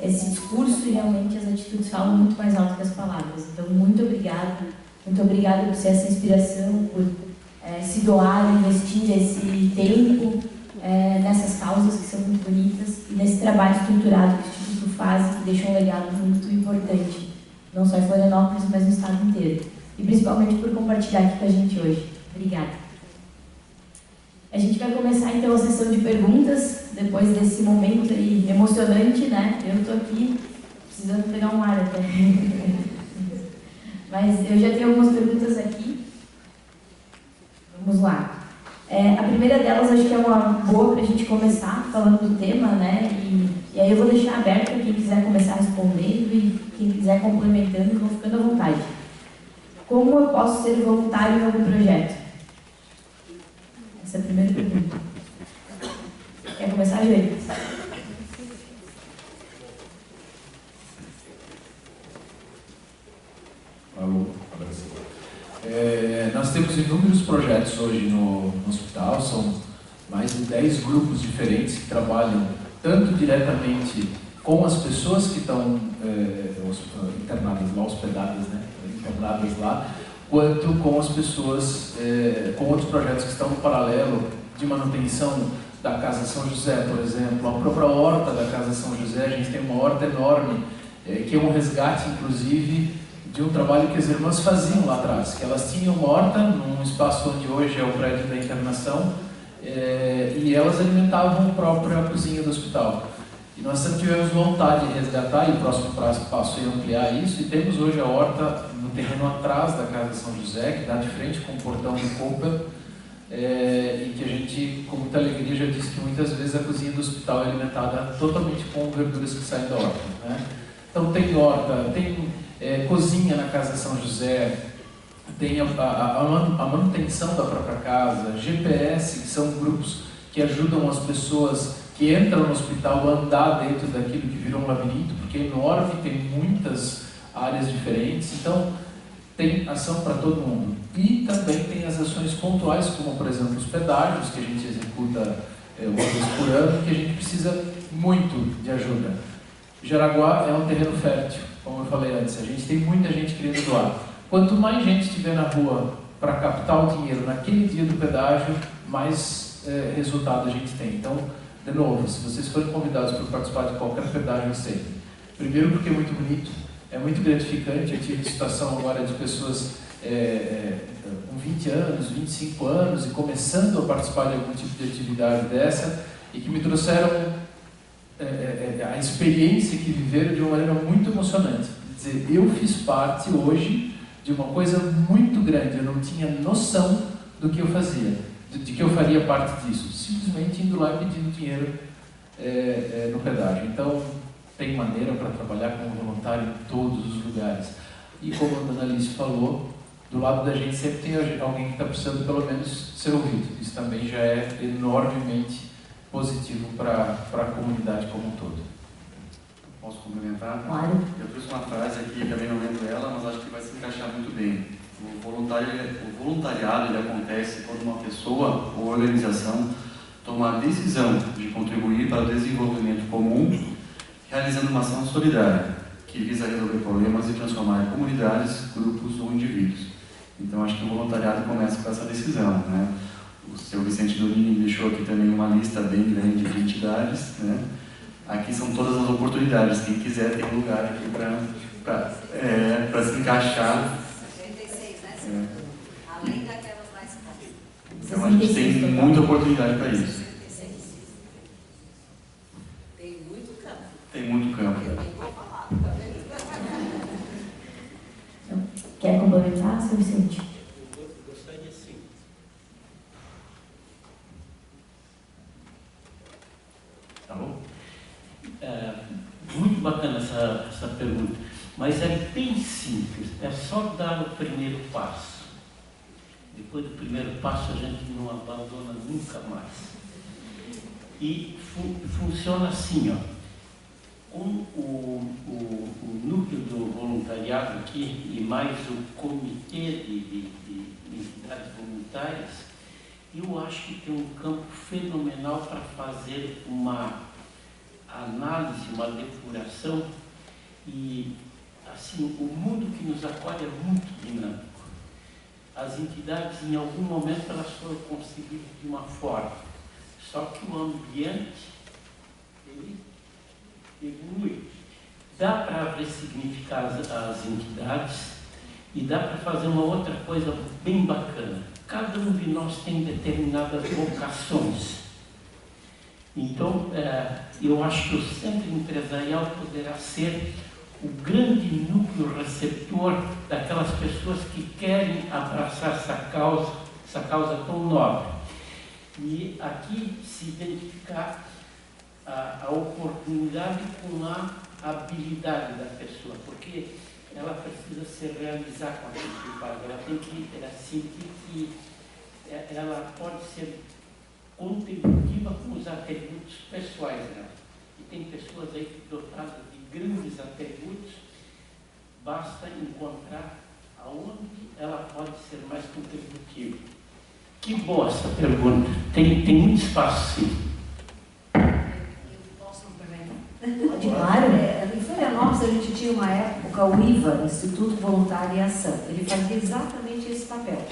B: esse discurso e realmente as atitudes falam muito mais alto que as palavras. Então, muito obrigada por ser essa inspiração, por se doar, investir esse tempo nessas causas que são muito bonitas e nesse trabalho estruturado que o Instituto faz e que deixa um legado muito importante, não só em Florianópolis, mas no estado inteiro. E principalmente por compartilhar aqui com a gente hoje. Obrigada. A gente vai começar então a sessão de perguntas, depois desse momento aí emocionante, né? Eu tô aqui precisando pegar um ar até. Mas eu já tenho algumas perguntas aqui. Vamos lá. A primeira delas acho que é uma boa para a gente começar falando do tema, né? E aí eu vou deixar aberto para quem quiser começar respondendo e quem quiser complementando, vão ficando à vontade. Como eu posso ser voluntário em algum projeto? Essa é a primeira pergunta. Quer começar, Júlio?
E: Alô, nós temos inúmeros projetos hoje no hospital, são mais de 10 grupos diferentes que trabalham tanto diretamente com as pessoas que estão internadas lá, hospedadas, né? Internadas lá, quanto com as pessoas, com outros projetos que estão no paralelo de manutenção da Casa São José, por exemplo, a própria horta da Casa São José. A gente tem uma horta enorme, que é um resgate, inclusive, de um trabalho que as irmãs faziam lá atrás, que elas tinham uma horta num espaço onde hoje é o prédio da internação, e elas alimentavam a própria cozinha do hospital. E nós sempre tivemos vontade de resgatar, e o próximo passo é ampliar isso, e temos hoje a horta no terreno atrás da Casa São José, que dá de frente com o portão do Cooper, e que a gente, com muita alegria, já disse que muitas vezes a cozinha do hospital é alimentada totalmente com verduras que saem da horta, né? Então tem horta, tem cozinha na Casa São José, tem a manutenção da própria casa, GPS, que são grupos que ajudam as pessoas que entram no hospital a andar dentro daquilo que virou um labirinto, porque é enorme, tem muitas áreas diferentes, então tem ação para todo mundo. E também tem as ações pontuais, como por exemplo os pedágios, que a gente executa uma vez por ano, que a gente precisa muito de ajuda. Jaraguá é um terreno fértil, como eu falei antes, a gente tem muita gente querendo doar. Quanto mais gente estiver na rua para captar o dinheiro naquele dia do pedágio, mais resultado a gente tem. Então, de novo, se vocês forem convidados para participar de qualquer pedágio, aceitem. Primeiro porque é muito bonito, é muito gratificante. Eu tive situação agora de pessoas com 20 anos, 25 anos e começando a participar de algum tipo de atividade dessa e que me trouxeram a experiência que viveram de uma maneira muito emocionante. Quer dizer, eu fiz parte hoje de uma coisa muito grande, eu não tinha noção do que eu fazia, de que eu faria parte disso, simplesmente indo lá e pedindo dinheiro no pedágio. Então, tem maneira para trabalhar como voluntário em todos os lugares. E como a Dona Alice falou, do lado da gente sempre tem alguém que está precisando pelo menos ser ouvido. Isso também já é enormemente positivo para a comunidade como um todo.
D: Posso complementar?
B: Claro.
D: Eu trouxe uma frase aqui, também não lembro ela, mas acho que vai se encaixar muito bem. O voluntariado ele acontece quando uma pessoa ou organização toma a decisão de contribuir para o desenvolvimento comum, realizando uma ação solidária, que visa resolver problemas e transformar comunidades, grupos ou indivíduos. Então, acho que o voluntariado começa com essa decisão, né? O seu Vicente Donini deixou aqui também uma lista bem grande de entidades, né? Aqui são todas as oportunidades. Quem quiser tem um lugar aqui para se encaixar.
G: 86, né? Além daquelas mais próximas.
D: Então, a gente tem muita oportunidade para isso.
G: Tem muito campo.
D: Tem muito campo.
G: Eu nem vou falar, tá vendo?
B: Quer complementar, seu Vicente?
F: Eu gostaria sim.
D: Tá bom?
F: Muito bacana essa pergunta, mas é bem simples, é só dar o primeiro passo. Depois do primeiro passo a gente não abandona nunca mais. E funciona assim, ó. Com o núcleo do voluntariado aqui e mais o comitê de entidades voluntárias, eu acho que tem um campo fenomenal para fazer uma análise, uma depuração e, assim, o mundo que nos acolhe é muito dinâmico. As entidades, em algum momento, elas foram concebidas de uma forma, só que o ambiente, ele evolui. Dá para ressignificar as entidades e dá para fazer uma outra coisa bem bacana. Cada um de nós tem determinadas vocações. Então, eu acho que o centro empresarial poderá ser o grande núcleo receptor daquelas pessoas que querem abraçar essa causa tão nobre. E aqui se identificar a oportunidade com a habilidade da pessoa, porque ela precisa se realizar com aquilo que faz, ela tem que sentir que ela pode ser contributiva com os atributos pessoais dela. E tem pessoas aí dotadas de grandes atributos, basta encontrar aonde ela pode ser mais contributiva. Que boa essa pergunta. Tem muito espaço, sim.
G: Eu posso complementar?
B: Claro.
G: Em Florianópolis, a gente tinha uma época o IVA, Instituto Voluntário e Ação. Ele fazia exatamente esse papel.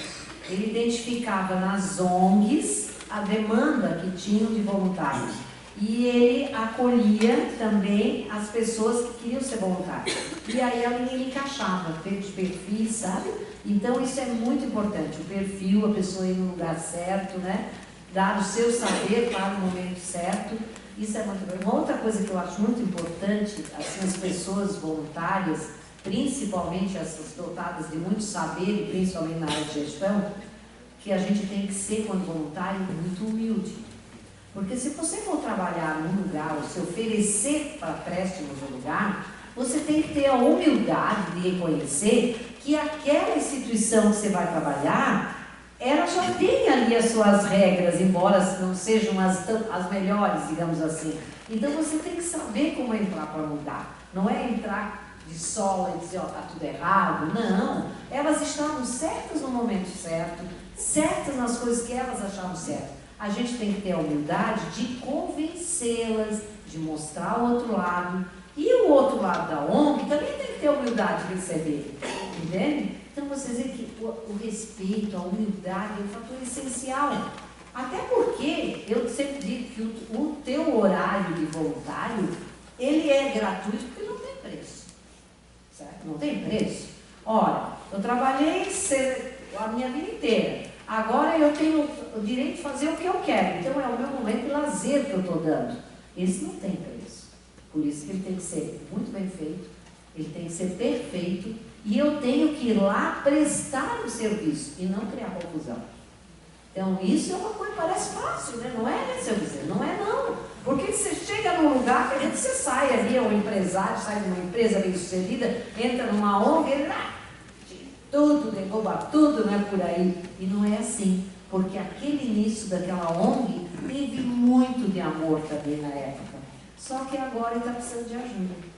G: Ele identificava nas ONGs a demanda que tinham de voluntários. E ele acolhia também as pessoas que queriam ser voluntários. E aí ele encaixava, fez perfis, sabe? Então isso é muito importante, o perfil, a pessoa ir no lugar certo, né? Dar o seu saber para o momento certo. Isso é muito bom. Uma outra coisa que eu acho muito importante, assim, as pessoas voluntárias, principalmente essas dotadas de muito saber, principalmente na área de gestão, que a gente tem que ser, quando voluntário, muito humilde. Porque se você for trabalhar num lugar, ou se oferecer para préstimos no lugar, você tem que ter a humildade de reconhecer que aquela instituição que você vai trabalhar, ela já tem ali as suas regras, embora não sejam as melhores, digamos assim. Então você tem que saber como entrar para mudar. Não é entrar de sola e dizer, ó, tá tudo errado. Não. Elas estavam certas no momento certo, certas nas coisas que elas achavam certo. A gente tem que ter a humildade de convencê-las, de mostrar o outro lado. E o outro lado da ONG também tem que ter a humildade de receber. Entende? Então vocês veem que o respeito, a humildade é um fator essencial. Até porque eu sempre digo que o teu horário de voluntário, ele é gratuito porque não tem preço. Certo? Não tem preço. Ora, eu trabalhei a minha vida inteira. Agora eu tenho o direito de fazer o que eu quero. Então é o meu momento de lazer que eu estou dando. Esse não tem preço. Por isso que ele tem que ser muito bem feito, ele tem que ser perfeito, e eu tenho que ir lá prestar o serviço e não criar confusão. Então, isso é uma coisa que parece fácil, né? Não é, né, seu Vicente? Não é, não. Porque você chega num lugar, que a gente sai ali, é um empresário, sai de uma empresa bem-sucedida, entra numa ONG, ele tudo, derruba tudo, não é por aí. E não é assim, porque aquele início daquela ONG teve muito de amor também na época. Só que agora ele está precisando de ajuda.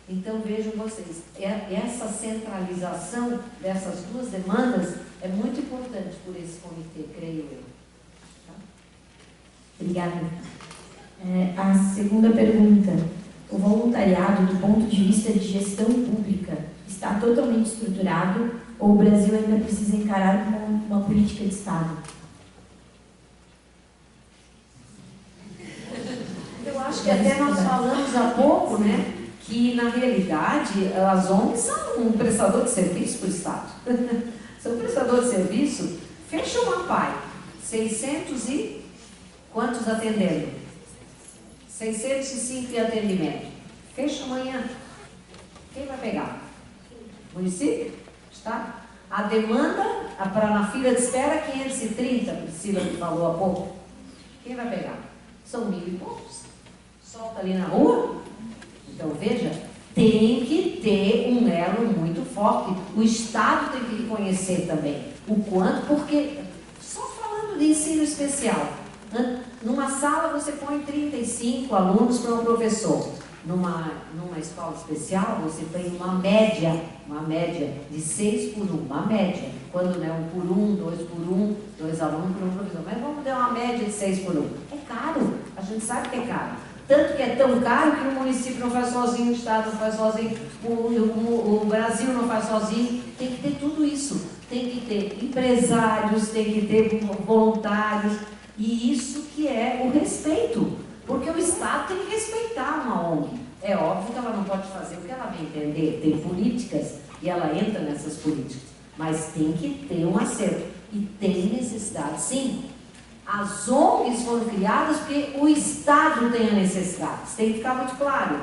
G: Então vejam vocês, essa centralização dessas duas demandas é muito importante por esse comitê, creio eu. Tá?
B: Obrigada. A segunda pergunta. O voluntariado, do ponto de vista de gestão pública, está totalmente estruturado ou o Brasil ainda precisa encarar como uma política de Estado?
G: Eu acho que até nós falamos há pouco, né, que na realidade as ONGs são um prestador de serviço para o Estado. São um prestador de serviço. Fecha uma PAI, 600 e quantos atendendo? 605 em atendimento. Fecha amanhã. Quem vai pegar? Município? Estado? A demanda para na fila de espera 530, Priscila que falou há pouco. Quem vai pegar? São 1.000 e poucos. Solta ali na rua. Então veja, tem que ter um elo muito forte. O Estado tem que reconhecer também o quanto, porque só falando de ensino especial, numa sala você põe 35 alunos para um professor. Numa escola especial, você tem uma média de 6 por 1, uma média. Quando não é 1 por 1, 2 por 1, 2 alunos por um professor. Mas vamos dar uma média de 6 por 1. É caro, a gente sabe que é caro. Tanto que é tão caro que o município não faz sozinho, o Estado não faz sozinho, o Brasil não faz sozinho. Tem que ter tudo isso. Tem que ter empresários, tem que ter voluntários. E isso que é o respeito. Porque o Estado tem que respeitar uma ONG. É óbvio que ela não pode fazer o que ela bem entender. Tem políticas e ela entra nessas políticas. Mas tem que ter um acerto. E tem necessidade, sim. As ONGs foram criadas porque o Estado tem a necessidade. Isso tem que ficar muito claro.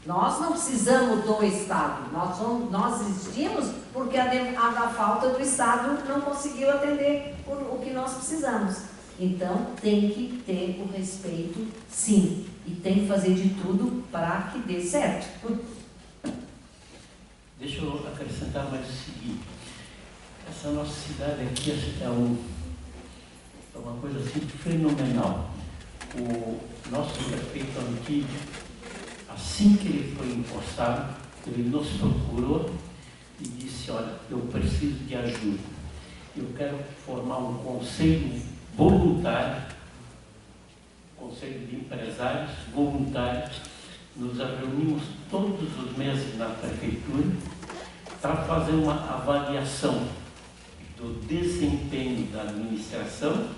G: Nós não precisamos do Estado. Nós existimos porque a falta do Estado não conseguiu atender o que nós precisamos. Então, tem que ter o respeito, sim. E tem que fazer de tudo para que dê certo.
F: Deixa eu acrescentar mais o seguinte. Essa nossa cidade aqui é uma coisa assim fenomenal. O nosso prefeito antigo, assim que ele foi empossado, ele nos procurou e disse, olha, eu preciso de ajuda. Eu quero formar um conselho voluntário, conselho de empresários voluntários. Nos reunimos todos os meses na prefeitura para fazer uma avaliação do desempenho da administração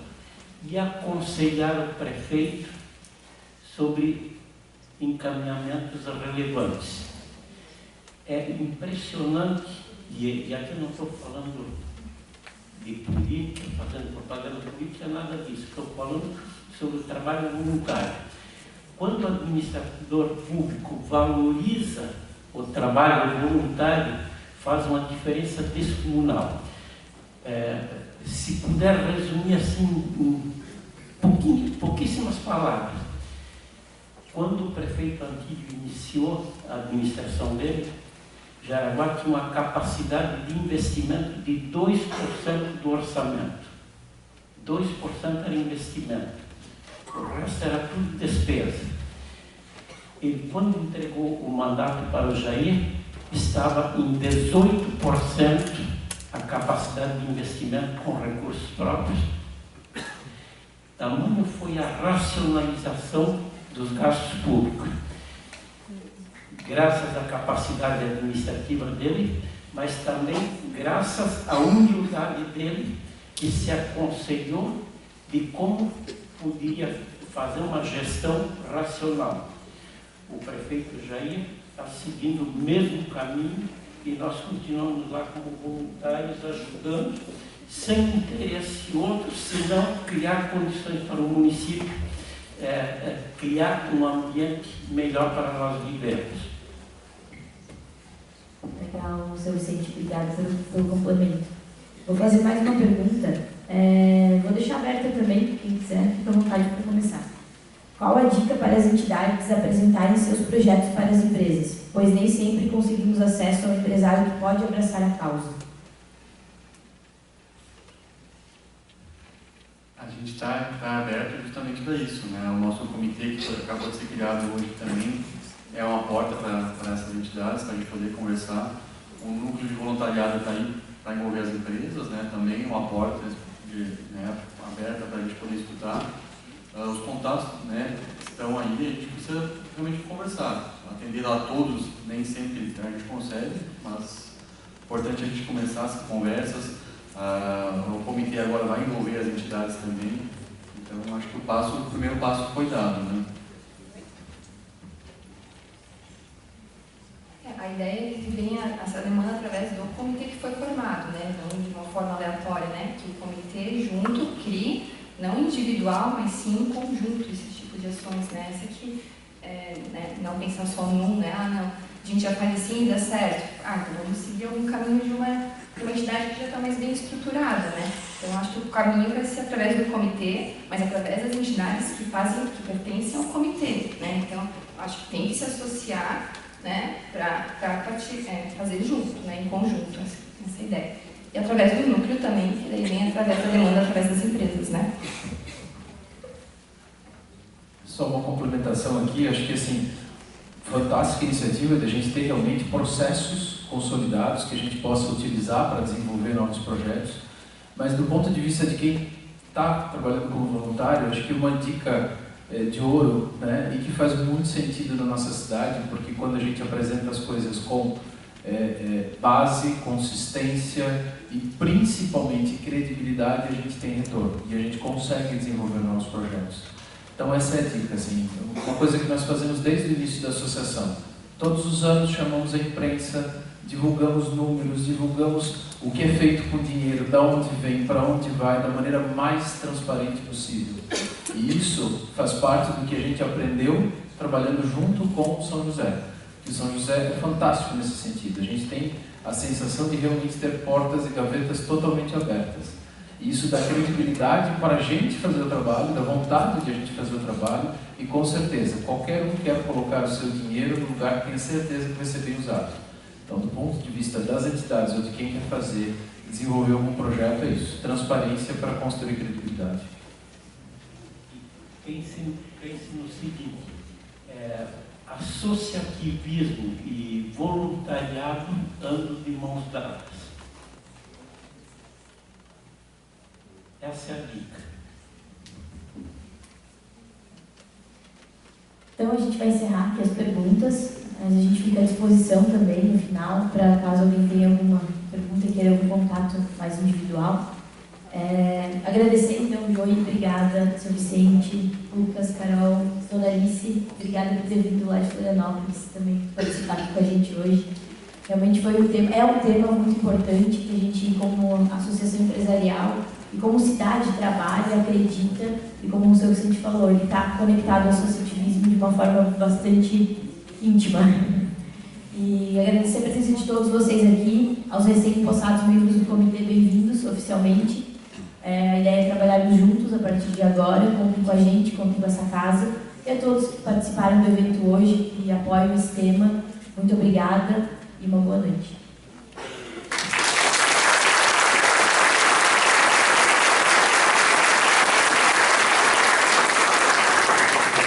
F: e aconselhar o prefeito sobre encaminhamentos relevantes. É impressionante, e aqui eu não estou falando de política, fazendo propaganda política, nada disso. Estou falando sobre o trabalho voluntário. Quando o administrador público valoriza o trabalho voluntário, faz uma diferença descomunal. Se puder resumir assim em pouquíssimas palavras, quando o prefeito antigo iniciou a administração dele, Jaraguá tinha uma capacidade de investimento de 2% do orçamento. 2% era investimento. O resto era tudo despesa. Ele, quando entregou o mandato para o Jair, estava em 18% a capacidade de investimento com recursos próprios. Tamanho foi a racionalização dos gastos públicos. Graças à capacidade administrativa dele, mas também graças à humildade dele, que se aconselhou de como podia fazer uma gestão racional. O prefeito Jair está seguindo o mesmo caminho e nós continuamos lá como voluntários, ajudando, sem interesse outro, senão criar condições para o município, criar um ambiente melhor para nós vivermos.
B: Legal, seu Vicente, obrigada pelo complemento. Vou fazer mais uma pergunta Vou deixar aberta também, quem quiser, fica à vontade para começar. Qual a dica para as entidades apresentarem seus projetos para as empresas? Pois nem sempre conseguimos acesso ao empresário que pode abraçar a causa.
D: A gente está aberto justamente para isso, né? O nosso comitê, que acabou de ser criado hoje também, é uma porta para essas entidades, para a gente poder conversar. O núcleo de voluntariado está aí para envolver as empresas, né? Também uma porta aberta para a gente poder escutar. Os contatos, né, estão aí, a gente precisa realmente conversar. Atender a todos, nem sempre a gente consegue, mas é importante a gente começar essas conversas. O comitê agora vai envolver as entidades também, então acho que o primeiro passo foi dado, né?
C: A ideia é que venha essa demanda através do comitê que foi formado, né? Não de uma forma aleatória, né? Que o comitê junto crie, não individual, mas sim em conjunto, esse tipo de ações, né? Essa aqui, né? Não pensar só num, né? Não, a gente já faz assim e dá certo. Então vamos seguir algum caminho de uma entidade que já está mais bem estruturada, né? Então acho que o caminho vai ser através do comitê, mas através das entidades que pertencem ao comitê, né? Então acho que tem que se associar, né, para fazer junto, né, em conjunto, essa ideia. E através do núcleo também, que daí vem através da demanda, através das empresas, né?
E: Só uma complementação aqui, acho que assim, fantástica iniciativa da gente ter realmente processos consolidados que a gente possa utilizar para desenvolver novos projetos, mas do ponto de vista de quem está trabalhando como voluntário, acho que uma dica de ouro, né, e que faz muito sentido na nossa cidade, porque quando a gente apresenta as coisas com base, consistência e principalmente credibilidade, a gente tem retorno e a gente consegue desenvolver novos projetos. Então essa é a dica, assim, uma coisa que nós fazemos desde o início da associação. Todos os anos chamamos a imprensa, divulgamos números, divulgamos o que é feito com o dinheiro, de onde vem, para onde vai, da maneira mais transparente possível. E isso faz parte do que a gente aprendeu trabalhando junto com o São José. E o São José é fantástico nesse sentido. A gente tem a sensação de realmente ter portas e gavetas totalmente abertas. E isso dá credibilidade para a gente fazer o trabalho, dá vontade de a gente fazer o trabalho e, com certeza, qualquer um quer colocar o seu dinheiro no lugar que tenha certeza que vai ser bem usado. Então, do ponto de vista das entidades ou de quem quer fazer, desenvolver algum projeto, é isso. Transparência para construir credibilidade.
F: Pense no seguinte, associativismo e voluntariado andam de mãos dadas. Essa é a dica.
B: Então a gente vai encerrar aqui as perguntas, mas a gente fica à disposição também no final, para caso alguém tenha alguma pergunta e queira algum contato mais individual. Agradecer então, Joey, obrigada, Sr. Vicente, Lucas, Carol, Dona Alice, obrigada por ter vindo lá de Florianópolis também participar aqui com a gente hoje. Realmente foi um tema muito importante que a gente, como associação empresarial e como cidade, trabalha, acredita, e como o Sr. Vicente falou, ele está conectado ao associativismo de uma forma bastante íntima. E agradecer a presença de todos vocês aqui, aos recém-possados membros do comitê, bem-vindos oficialmente. A ideia é trabalharmos juntos a partir de agora, contem com a gente, contem com essa casa, e a todos que participaram do evento hoje e apoiam esse tema, muito obrigada e uma boa noite.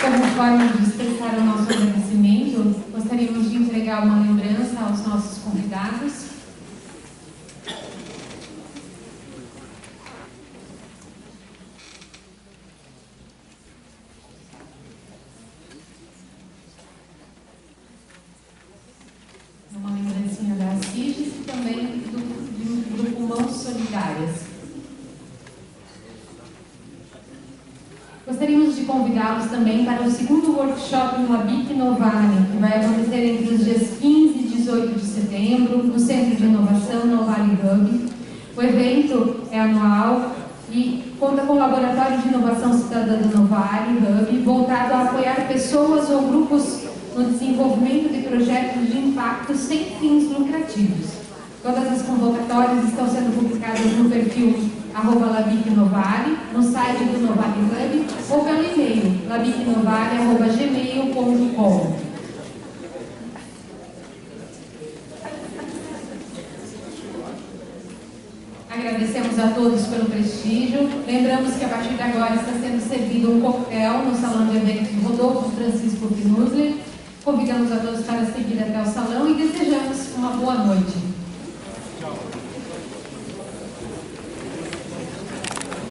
A: Como forma de expressar o nosso agradecimento, gostaríamos de entregar uma lembrança aos nossos convidados. Uma lembrancinha da CIGES e também do grupo Mãos Solidárias. Gostaríamos de convidá-los também para o segundo workshop no Habic Novale, que vai acontecer entre os dias 15 e 18 de setembro, no Centro de Inovação Novale Hub. O evento é anual e conta com o Laboratório de Inovação Cidadã do Novale Hub, voltado a apoiar pessoas ou grupos no desenvolvimento de projetos de impacto sem fins lucrativos. Todas as convocatórias estão sendo publicadas no perfil @labicnovale, no site do Novale Hub ou pelo e-mail labicnovale@gmail.com. Agradecemos a todos pelo prestígio. Lembramos que a partir de agora está sendo servido um coquetel no Salão de Eventos Rodolfo Francisco Knusler. Convidamos a todos para seguir até o salão e desejamos uma boa noite.